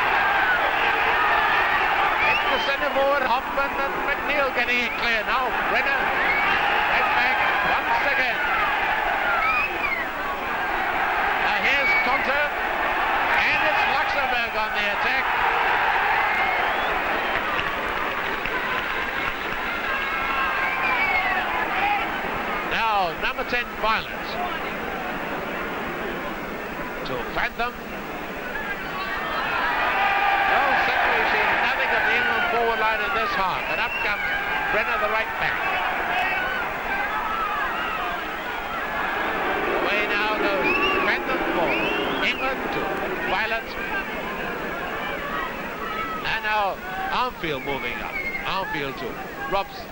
It's the centre forward, Hoffman and McNeil getting it clear. Now Brennan. And back once again. Now here's Conte. And it's Luxembourg on the attack. Now, number 10, Violet. To Phantom. Well, certainly we've seen nothing of the England forward line in this half. And up comes Brenner, the right back. Away now goes Phantom for England to Violet. And now Armfield moving up. Armfield to Robson.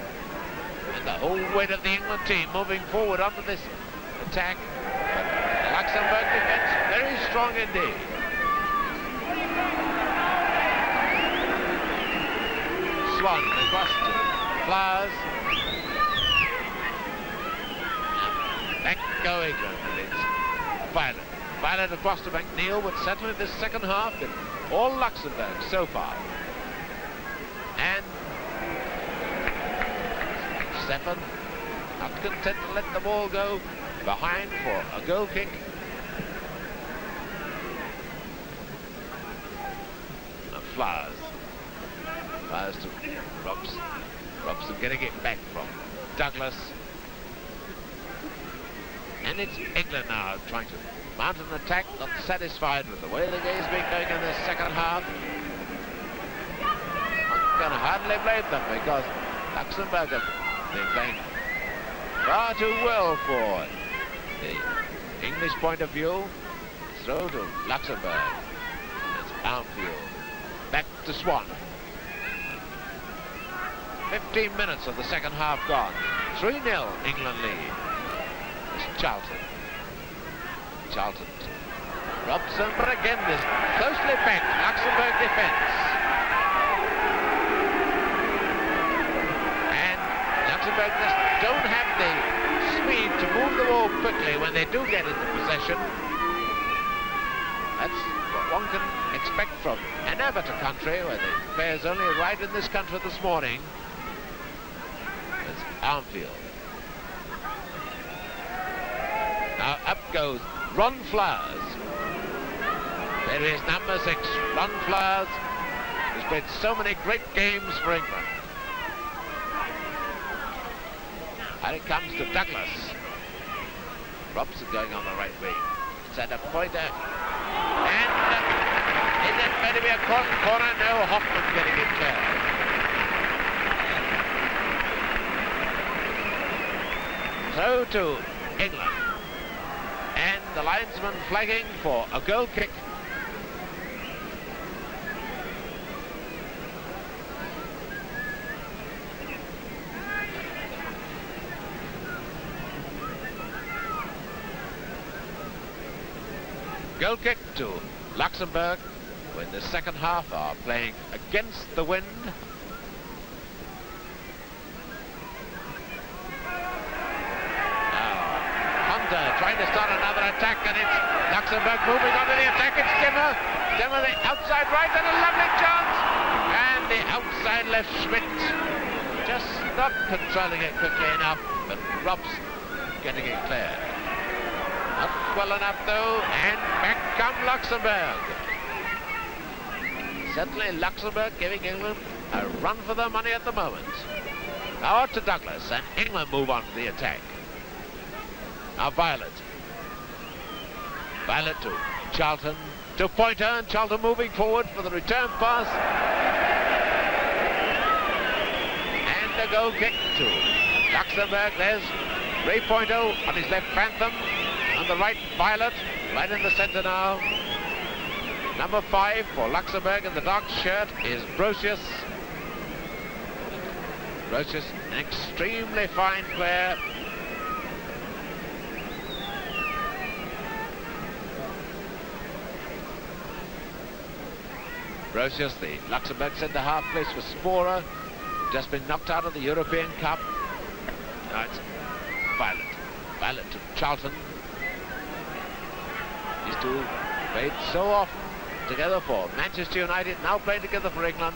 And the whole weight of the England team moving forward onto this attack. But the Luxembourg defence very strong indeed. Swan across to Flowers. Back go England, and it's Violet. Violet across to McNeil, but certainly this second half been all Luxembourg so far. And Stefan, not content to let the ball go behind for a goal kick. And Flowers to Robson. Robson getting it back from Douglas. And it's England now trying to mount an attack, not satisfied with the way the game's been going in the second half. I can hardly blame them because Luxembourg have been playing far too well for the English point of view. Throw to Luxembourg. It's Armfield. Back to Swan. 15 minutes of the second half gone. 3-0 England lead. It's Charlton. Charlton. Robson, but again this closely packed Luxembourg defence. And Luxembourg just don't have the speed to move the ball quickly when they do get into possession. That's what one can expect from an amateur country where the players only arrived in this country this morning. It's Armfield. Now up goes Ron Flowers. There is number 6, Ron Flowers, who's played so many great games for England. And it comes to Douglas. Robson going on the right wing. Centre pointer. And is it going to be a corner? No, Hoffman getting it clear. Throw to England. And the linesman flagging for a goal kick. Goal kick to Luxembourg when the second half are playing against the wind. Now, Hunter trying to start another attack, and it's Luxembourg moving on to the attack. It's Dimmer. Dimmer the outside right, and a lovely chance. And the outside left Schmidt just not controlling it quickly enough, but Robson getting it clear. Not well enough though, and back come Luxembourg. Certainly Luxembourg giving England a run for their money at the moment. Now out to Douglas, and England move on to the attack. Now Violet. Violet to Charlton, to Pointer, and Charlton moving forward for the return pass. And a goal kick to Luxembourg. There's Ray Pointer on his left Phantom. On the right, Violet, right in the centre now. Number 5 for Luxembourg in the dark shirt is Brocious. Brocious, an extremely fine player. Brocious, the Luxembourg centre-half, plays for Sporer. Just been knocked out of the European Cup. Now it's Violet. Violet to Charlton. These two played so often together for Manchester United, now playing together for England.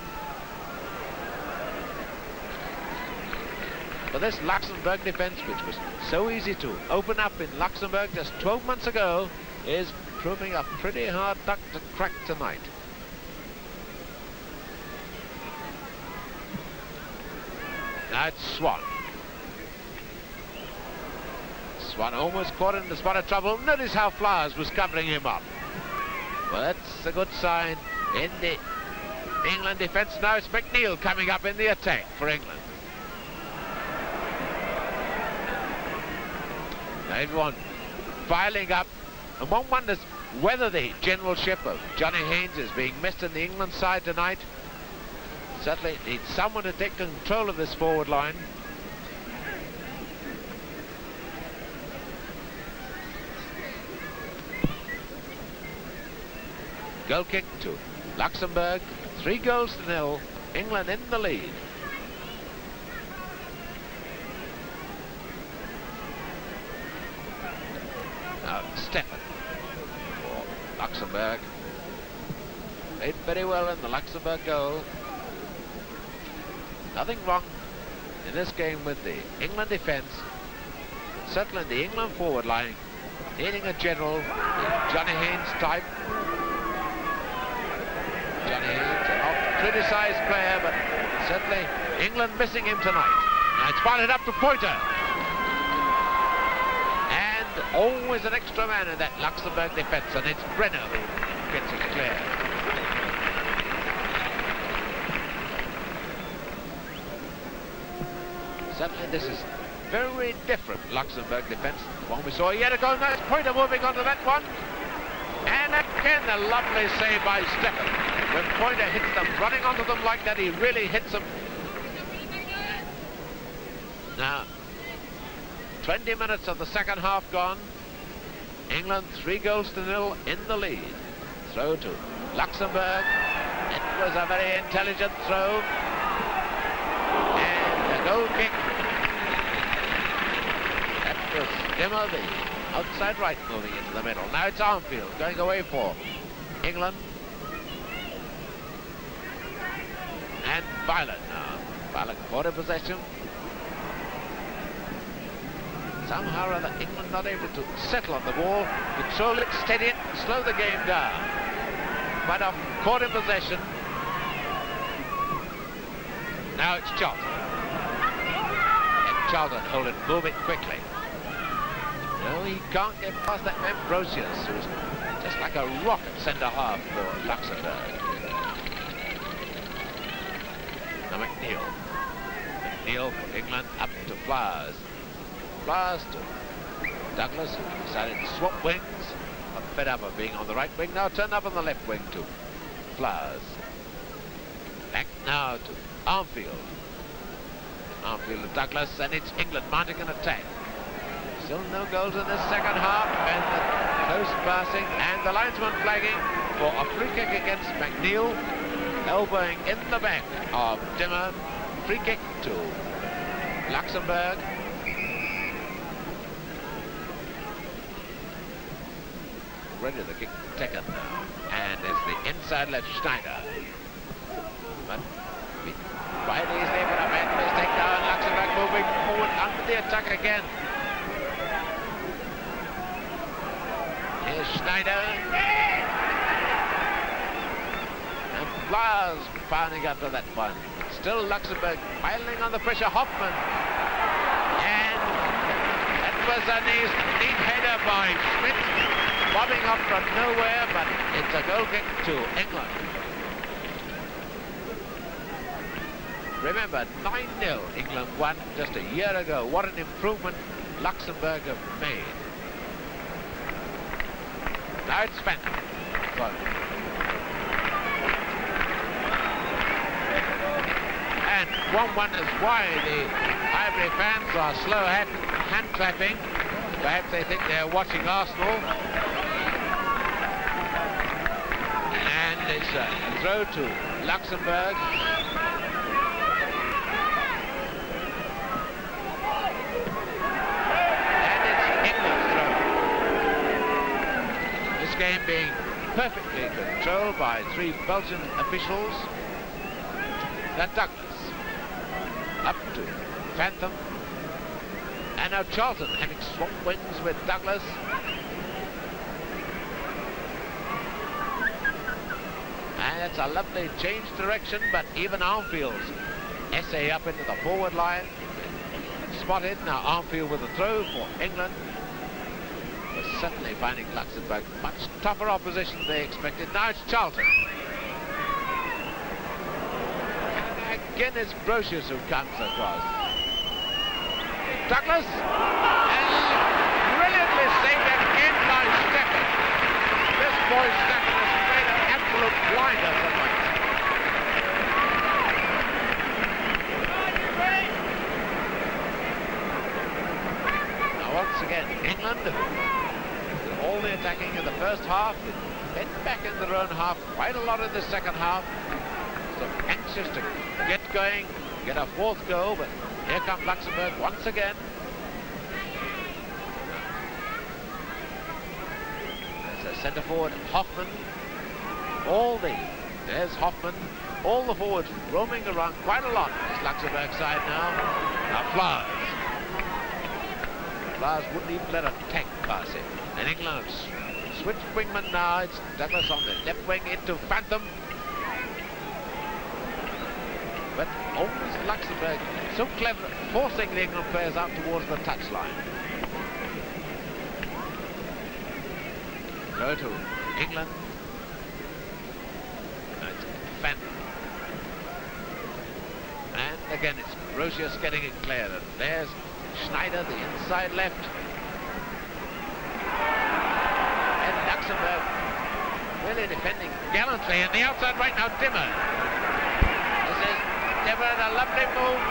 But this Luxembourg defence, which was so easy to open up in Luxembourg just 12 months ago, is proving a pretty hard nut to crack tonight. Now it's Swan. Swan almost caught in the spot of trouble. Notice how Flowers was covering him up. Well, that's a good sign in the England defence. Now it's McNeil coming up in the attack for England. Now everyone filing up, and one wonders whether the generalship of Johnny Haynes is being missed in the England side tonight. Certainly needs someone to take control of this forward line. Goal kick to Luxembourg, 3-0. England in the lead. Now Stefan for Luxembourg. Played very well in the Luxembourg goal. Nothing wrong in this game with the England defence. Certainly the England forward line needing a general, Johnny Haynes type. Johnny Haynes, an oft-criticised player, but certainly England missing him tonight. Now it's fired up to Pointer. And always an extra man in that Luxembourg defence, and it's Brenner who gets it clear. Certainly this is very different Luxembourg defence. The one we saw a year ago. Nice Pointer moving onto that one. And again a lovely save by Steffen. When Pointer hits them, running onto them like that, he really hits them. Now, 20 minutes of the second half gone. England 3-0 in the lead. Throw to Luxembourg. It was a very intelligent throw. And a goal kick. That was Dimmer, the outside right, moving into the middle. Now it's Armfield going away for England. And Violet now. Violet caught in possession. Somehow or other, England not able to settle on the ball, control it, steady it, slow the game down. But caught in possession. Now it's Charlton. And Charlton hold it, move it quickly. No, he can't get past that man Brocius, who's just like a rocket centre-half for Luxembourg. Now McNeil. McNeil for England, up to Flowers. Flowers to Douglas, who decided to swap wings. Not fed up of being on the right wing, now turn up on the left wing to Flowers. Back now to Armfield. Armfield to Douglas, and it's England mounting an attack. Still no goals in this second half, and the close passing, and the linesman flagging for a free kick against McNeil, elbowing in the back of Dimmer. Free kick to Luxembourg. Ready the kick taken now, and it's the inside left Schneider. But quite easily, but a bad mistake now, and Luxembourg moving forward under the attack again. Here's Schneider. And Flowers pounding up to that one. Still Luxembourg piling on the pressure. Hoffman. And that was a neat header by Schmidt. Bobbing up from nowhere, but it's a goal kick to England. Remember, 9-0 England won just a year ago. What an improvement Luxembourg have made. Now it's Phantom. And 1-1 is why the Ivory fans are slow hand clapping. Perhaps they think they're watching Arsenal. And it's a throw to Luxembourg. And it's England's throw. This game being perfectly controlled by 3 Belgian officials. That Douglas. Up to Phantom. And now Charlton having swapped wings with Douglas. And it's a lovely change direction, but even Armfield's essay up into the forward line. Spotted, now Armfield with a throw for England. They're certainly finding Luxembourg much tougher opposition than they expected. Now it's Charlton. And again it's Brocius who comes across. Douglas, and brilliantly saved again by Steffen. This boy Steffen has played an absolute blinder tonight. Now once again, England, with all the attacking in the first half, head back in their own half quite a lot in the second half. So anxious to get going, get a 4th goal, but here comes Luxembourg once again. As a centre forward, Hoffman. There's Hoffman. All the forwards roaming around quite a lot. It's Luxembourg side now. Now Flowers. Flowers wouldn't even let a tank pass him. And England switched wingman now. It's Douglas on the left wing into Phantom. But almost Luxembourg so clever at forcing the England players out towards the touchline. Throw to England. It's Phantom. And again, it's Rosius getting it cleared. And there's Schneider, the inside left. And Luxembourg really defending gallantly. And the outside right now, Dimmer. This is Dimmer in a lovely move.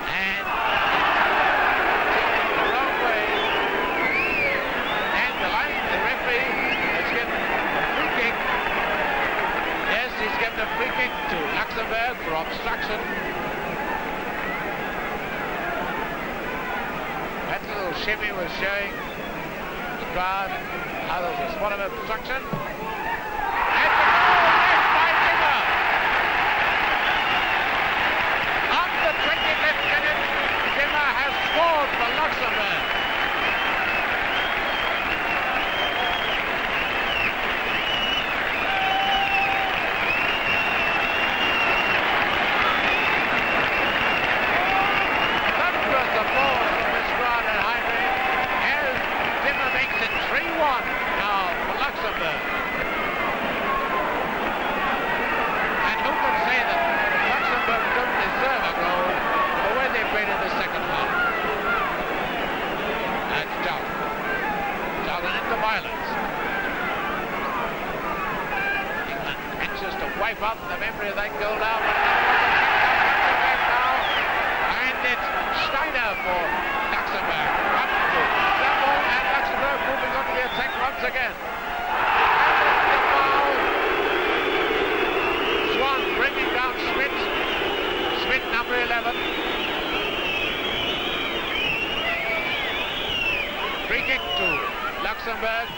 And the wrong way. And the referee has given a free kick. Yes, he's given a free kick to Luxembourg for obstruction. That little shimmy was showing the crowd how there's a spot of obstruction. And the goal left by Dimmer. After 25th minute, Dimmer has scored for Luxembourg. Thunderous applause from this crowd at Highbury as Dimmer makes it 3-1 now for Luxembourg. And who can say that Luxembourg don't deserve a goal for the way they played in the second half? That's Charlton. Charlton into violence. England anxious to wipe out the memory of that goal now, but now. And it's Schneider for Luxembourg. Up to Luxembourg, and Luxembourg moving on to the attack once again. And the foul. Swan bringing down Schmidt. Schmidt, number 11. Free kick to Luxembourg.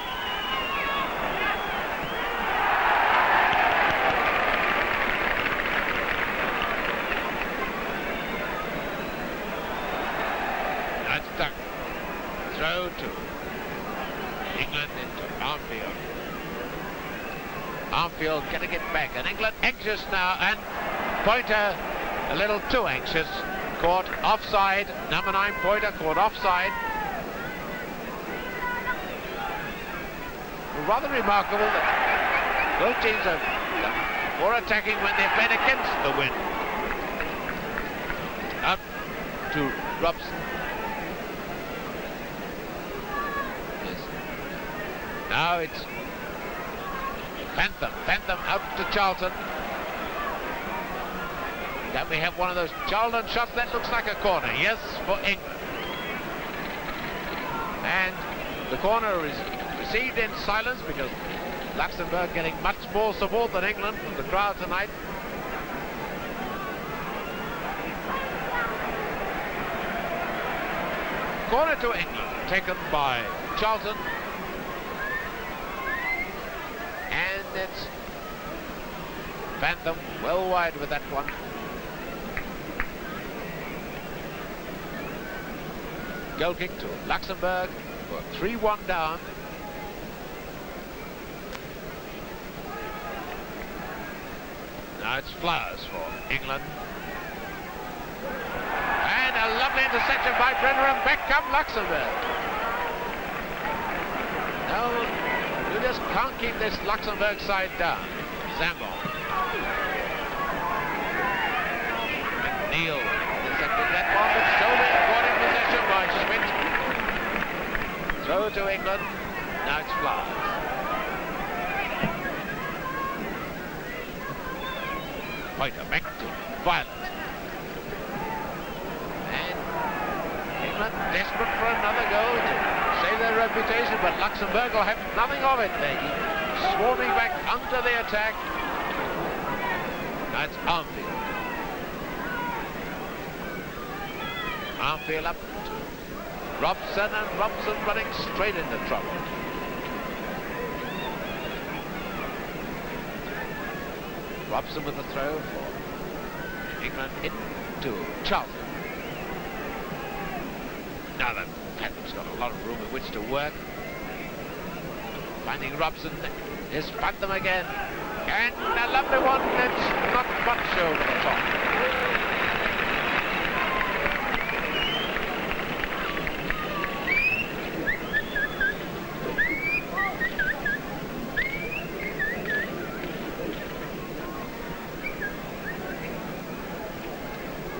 That's stuck. Throw to England into Armfield. Armfield getting it back, and England anxious now, and Pointer a little too anxious. Caught offside. Number 9 Pointer caught offside. Rather remarkable that both teams are more attacking when they're playing against the wind. Up to Robson. Yes. Now it's Phantom. Phantom out to Charlton. Then we have one of those Charlton shots that looks like a corner. Yes, for England. And the corner is received in silence because Luxembourg getting much more support than England from the crowd tonight. Corner to England, taken by Charlton. And it's Phantom well wide with that one. Goal kick to Luxembourg. 3-1 down. Now it's Flowers for England. And a lovely interception by Brenner, and back come Luxembourg. No, you just can't keep this Luxembourg side down. Zambon. McNeil intercepted that one, but still being caught in possession by Schmidt. Throw to England. Now it's Flowers. Pointer back to Violet. And England desperate for another goal to save their reputation, but Luxembourg will have nothing of it. They keep swarming back under the attack. That's Armfield. Armfield up to Robson, and Robson running straight into trouble. Robson with the throw for England into Charlton. Now that Phantom's got a lot of room in which to work. Finding Robson, here's Phantom again. And a lovely one that's not much over the top.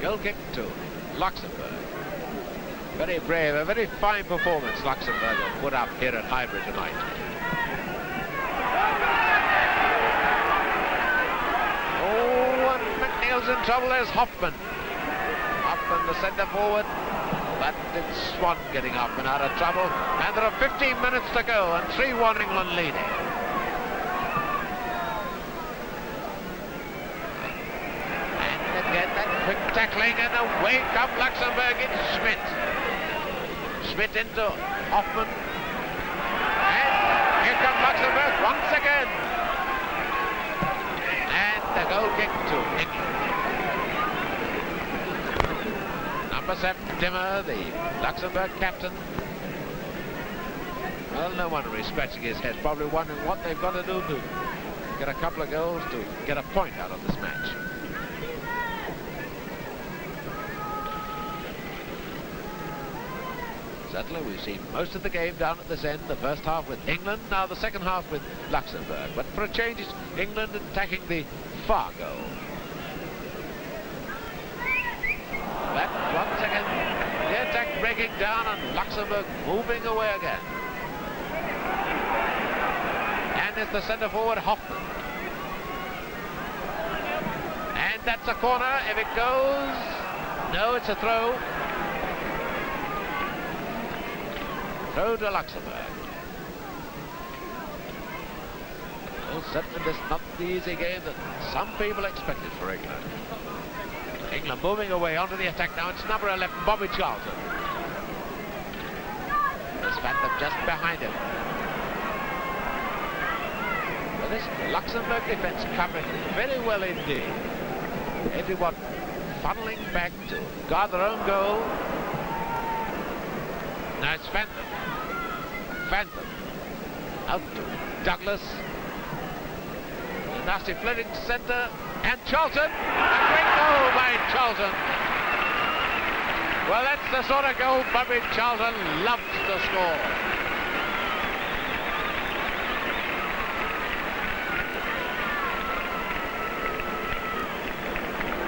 Goal kick to Luxembourg. Very brave, a very fine performance Luxembourg have put up here at Highbury tonight. Oh, and McNeil's in trouble. There's Hoffman. Hoffman, the centre forward. But it's Swan getting Hoffman out of trouble. And there are 15 minutes to go and 3-1 England leading. And again that quick tackling, and away come Luxembourg. It's Schmidt. Schmidt into Hoffman. And here comes Luxembourg once again. And the goal kick to England. Number 7, Dimmer, the Luxembourg captain. Well, no wonder he's scratching his head, probably wondering what they've got to do to get a couple of goals to get a point out of this match. Certainly, we've seen most of the game down at this end, the first half with England, now the second half with Luxembourg. But for a change, it's England attacking the far goal. But once again, the attack breaking down and Luxembourg moving away again. And it's the centre forward, Hoffman. And that's a corner, if it goes. No, it's a throw. Throw to Luxembourg. Well, certainly this is not the easy game that some people expected for England. England moving away onto the attack now. It's number 11, Bobby Charlton. There's Phantom just behind him. Well, this Luxembourg defence covering very well indeed. Everyone funneling back to guard their own goal. Now it's Phantom. Phantom. Out to Douglas. A nasty flitting centre. And Charlton. A great goal by Charlton. Well, that's the sort of goal Bobby Charlton loves to score.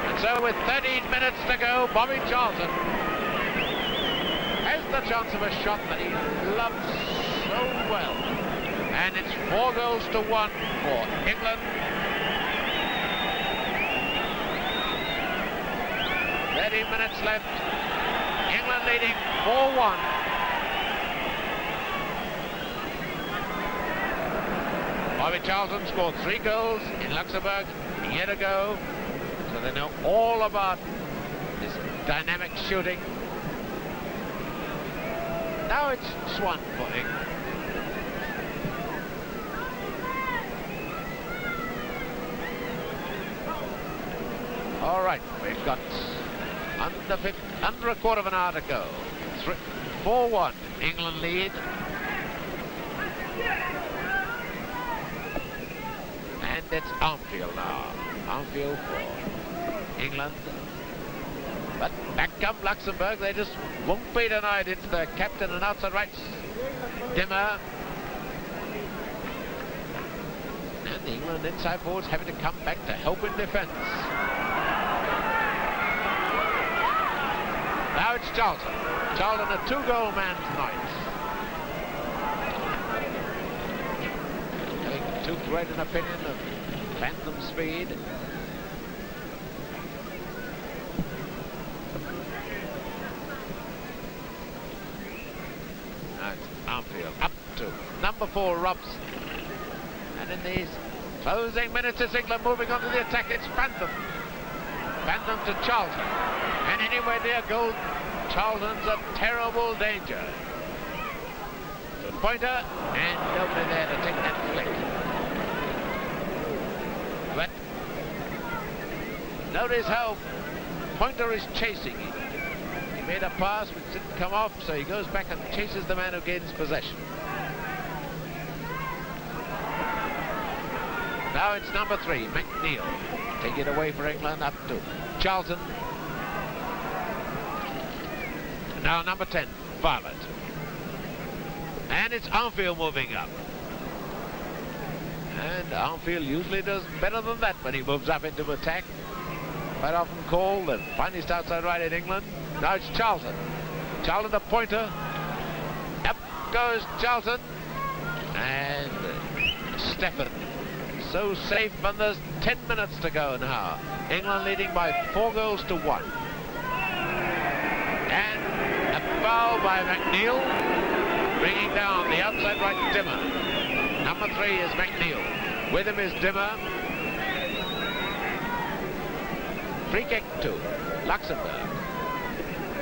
And so with 13 minutes to go, Bobby Charlton has the chance of a shot that he loves so well. And it's 4-1 for England. 30 minutes left. England leading 4-1. Bobby Charlton scored 3 goals in Luxembourg a year ago, so they know all about this dynamic shooting. Now it's Swan for England. All right, we've got under a quarter of an hour to go. 4-1, England lead. And it's Armfield now. Armfield for England. But back come Luxembourg. They just won't be denied. It's the captain and outside right, Dimmer. And the England inside forwards having to come back to help in defence. Now it's Charlton. Charlton, a 2-goal man tonight. Having too great an opinion of phantom speed. Now it's Armfield up to number 4, Robson. And in these closing minutes, it's England moving on to the attack. It's Phantom. Phantom to Charlton. And anywhere near goal, Charlton's a terrible danger. The pointer, and nobody there to take that flick. But notice how Pointer is chasing him. He made a pass which didn't come off, so he goes back and chases the man who gains possession. Now it's number 3, McNeil. Take it away for England, up to Charlton. Now number 10, Violet. And it's Armfield moving up. And Armfield usually does better than that when he moves up into attack. quite often called the finest outside right in England. Now it's Charlton. Charlton the pointer. Up goes Charlton. And Stephen. So safe, and there's 10 minutes to go now. England leading by 4 goals to 1. And a foul by McNeil, bringing down the outside right Dimmer. Number 3 is McNeil. With him is Dimmer. Free kick to Luxembourg.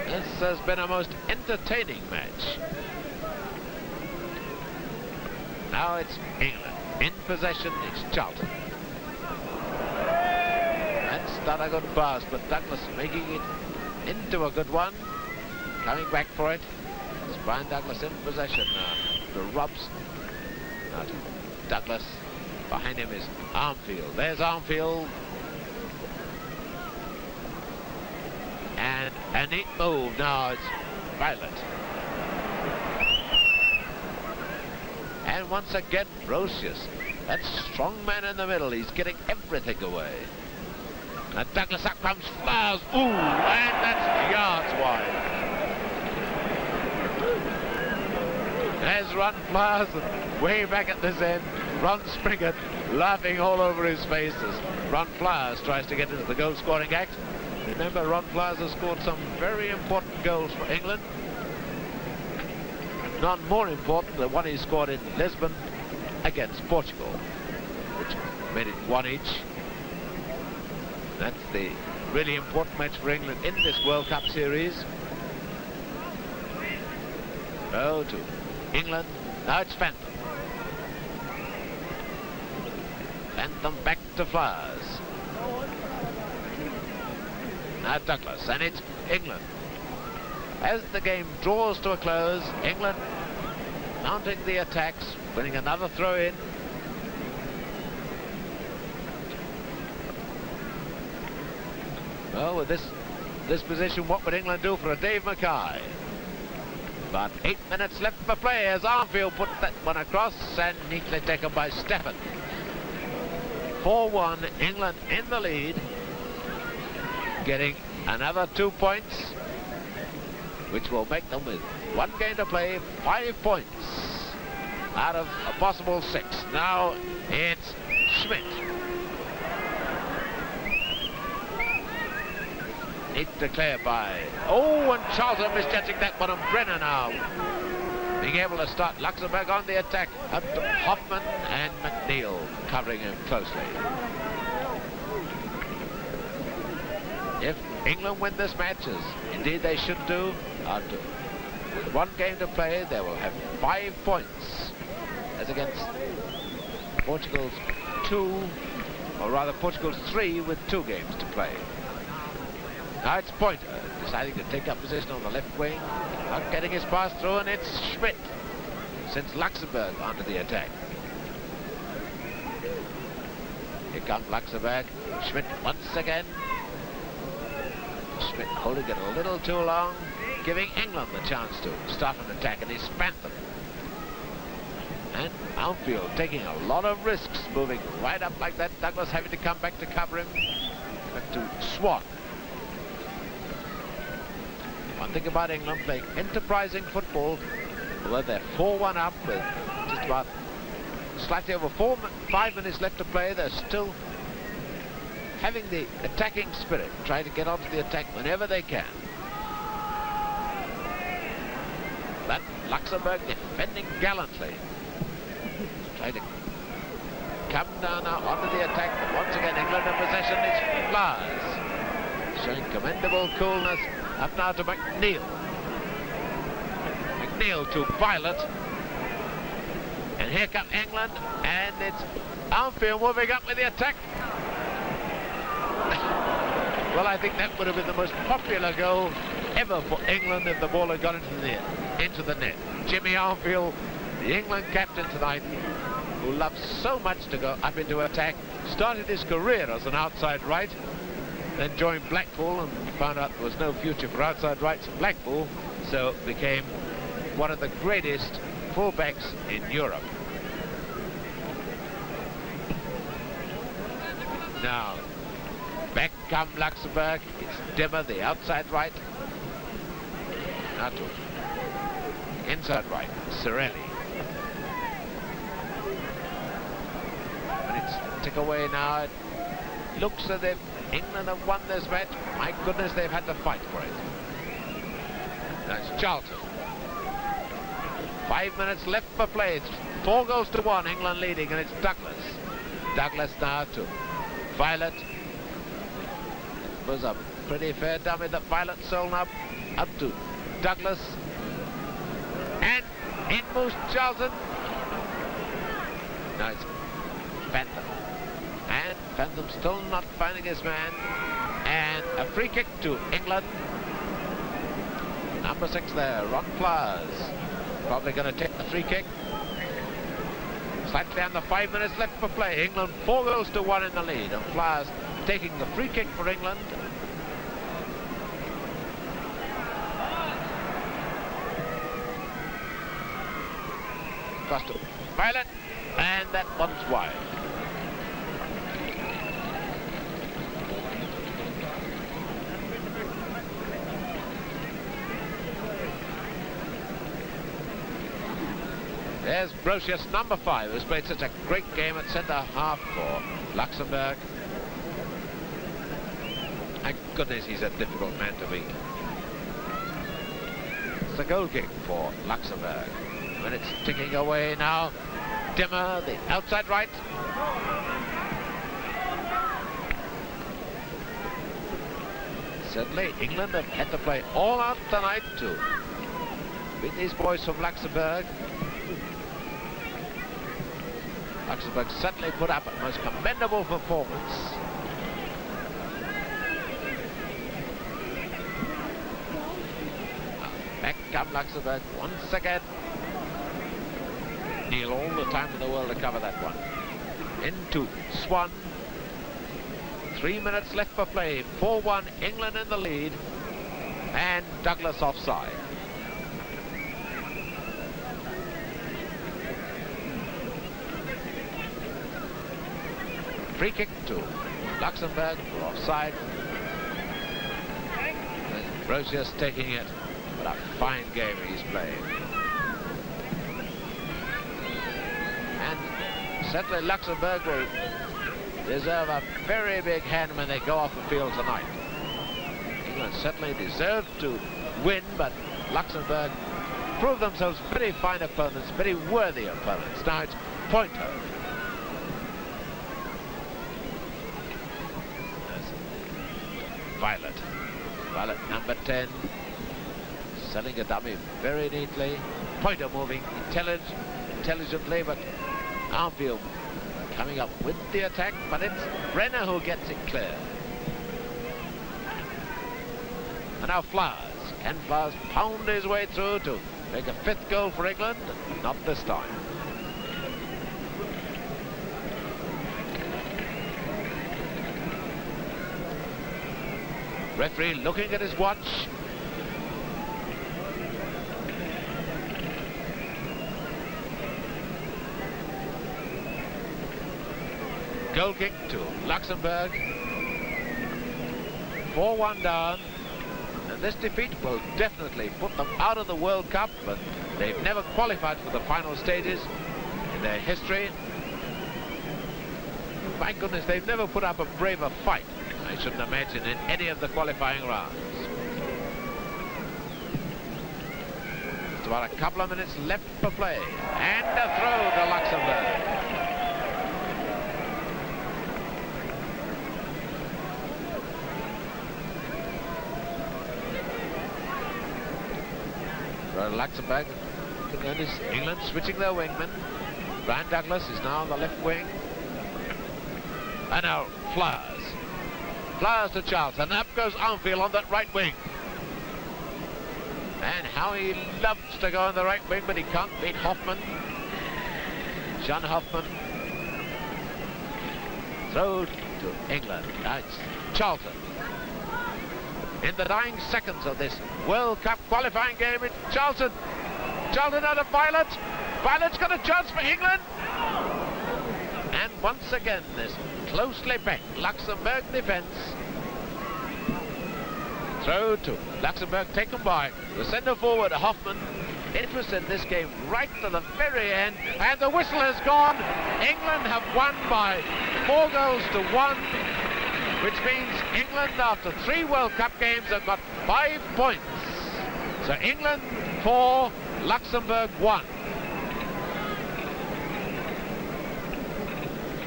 This has been a most entertaining match. Now it's England. In possession, it's Charlton. That's not a good pass, but Douglas making it into a good one. Coming back for it. It's Brian Douglas in possession now. To Robs. Now to Douglas. Behind him is Armfield. There's Armfield. And a neat move. Now it's Violet. And once again, Brocious. That strong man in the middle. He's getting everything away. And Douglas, up comes Flowers. Ooh, and that's yards wide. There's Ron Flowers, way back at this end. Ron Springett laughing all over his face as Ron Flowers tries to get into the goal-scoring act. Remember, Ron Flowers has scored some very important goals for England. None more important than one he scored in Lisbon against Portugal, which made it 1 each. That's the really important match for England in this World Cup series. Oh, to England. Now it's Phantom. Phantom back to Flowers. Now Douglas, and it's England. As the game draws to a close, England mounting the attacks, winning another throw-in. Well, with this position, what would England do for a Dave Mackay? But 8 minutes left for play as Armfield put that one across and neatly taken by Stephen. 4-1, England in the lead, getting another 2 points, which will make them, with 1 game to play, 5 points out of a possible 6. Now it's Schmidt. Neat declared by... Oh, and Charlton misjudging that one, and Brenner now being able to start Luxembourg on the attack. Up to Hoffman and McNeil covering him closely. If England win this match, as indeed they should do, with 1 game to play, they will have 5 points, as against Portugal's 2, or rather Portugal's 3 with 2 games to play. Now it's Pointer deciding to take up position on the left wing, not getting his pass through, and it's Schmidt since Luxembourg onto the attack. Here comes Luxembourg. Schmidt once again. Schmidt holding it a little too long, giving England the chance to start an attack, and he's Phantom. And Armfield taking a lot of risks, moving right up like that. Douglas having to come back to cover him. Back to Swan. One thing about England, playing enterprising football, where they're 4-1 up with just about slightly over 5 minutes left to play, they're still having the attacking spirit, trying to get onto the attack whenever they can. But Luxembourg defending gallantly. Trying to come down now onto the attack, but once again England in possession. It's Flowers showing commendable coolness. Up now to McNeil. McNeil to Violet. And here come England, and it's Armfield moving up with the attack. Well, I think that would have been the most popular goal ever for England if the ball had gone into the net. Jimmy Armfield, the England captain tonight, who loves so much to go up into attack, started his career as an outside right, then joined Blackpool and found out there was no future for outside rights in Blackpool, so became one of the greatest fullbacks in Europe. Now, Back come Luxembourg. It's Dimmer, the outside right. Now to inside right, Cirelli. And it's tick away now. It looks as if England have won this match. My goodness, they've had to fight for it. That's Charlton. 5 minutes left for play. It's 4 goals to 1, England leading, and it's Douglas. Douglas now to Violet. It was a pretty fair dummy that Violet sold up to Douglas. And in moves Charlton. Now it's Phantom. And Phantom still not finding his man. And a free kick to England. Number 6 there, Ron Flowers. Probably going to take the free kick. Slightly under 5 minutes left for play. England 4 goals to 1 in the lead. And Flowers taking the free kick for England. Across to Violet. And that one's wide. There's Brocius, number 5, who's played such a great game at centre-half for Luxembourg. My goodness, he's a difficult man to beat. It's a goal kick for Luxembourg. When it's ticking away now, Dimmer, the outside right. Certainly, England have had to play all out tonight to beat these boys from Luxembourg. Luxembourg certainly put up a most commendable performance. Back come Luxembourg once again. Neil all the time in the world to cover that one. Into Swan. 3 minutes left for play. 4-1 England in the lead. And Douglas offside. Free kick to Luxembourg for offside. Brocius taking it. What a fine game he's playing. And certainly Luxembourg will deserve a very big hand when they go off the field tonight. England certainly deserved to win, but Luxembourg proved themselves very fine opponents, very worthy opponents. Now it's Pointer. Violet. Violet number 10. Selling a dummy very neatly. Pointer moving intelligently, but Armfield coming up with the attack, but it's Brenner who gets it clear. And now Flowers. Can Flowers pound his way through to make a 5th goal for England? Not this time. Referee looking at his watch. Goal kick to Luxembourg. 4-1 down. And this defeat will definitely put them out of the World Cup, but they've never qualified for the final stages in their history. My goodness, they've never put up a braver fight, I shouldn't imagine, in any of the qualifying rounds. It's about a couple of minutes left for play. And a throw to Luxembourg. Luxembourg, England switching their wingman. Brian Douglas is now on the left wing. And now Flowers. Flowers to Charlton. Up goes Armfield on that right wing. And how he loves to go on the right wing, but he can't beat Hoffman. John Hoffman. Throw to England. That's Charlton. In the dying seconds of this World Cup qualifying game, it's Charlton. Charlton out of Violet. Violet's got a chance for England. And once again this closely packed Luxembourg defence. Throw to Luxembourg, taken by the centre forward Hoffman. Interest in this game right to the very end, and the whistle has gone. England have won by 4 goals to 1, which means England, after 3 World Cup games, have got 5 points. So England 4, Luxembourg 1.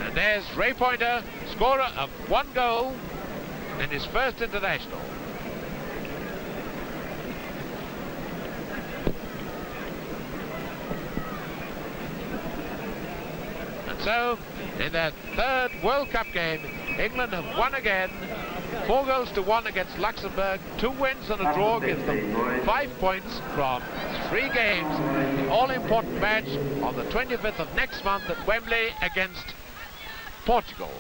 And there's Ray Pointer, scorer of 1 goal in his first international. So, in their 3rd World Cup game, England have won again, 4 goals to 1 against Luxembourg. 2 wins and a draw gives them 5 points from 3 games. The all-important match on the 25th of next month at Wembley against Portugal.